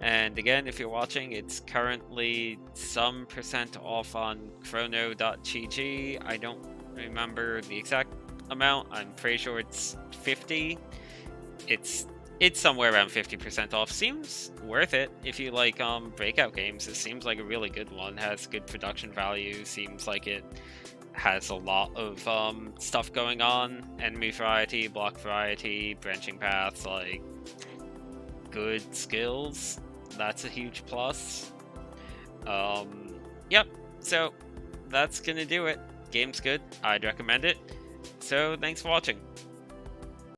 And again, if you're watching, it's currently some % off on chrono.gg. I don't remember the exact amount. I'm pretty sure it's 50. It's somewhere around 50% off. Seems worth it if you like Breakout games. It seems like a really good one. Has good production value. Seems like it has a lot of stuff going on. Enemy variety, block variety, branching paths, like good skills. That's a huge plus. Yep. So that's gonna do it. Game's good. I'd recommend it. So thanks for watching.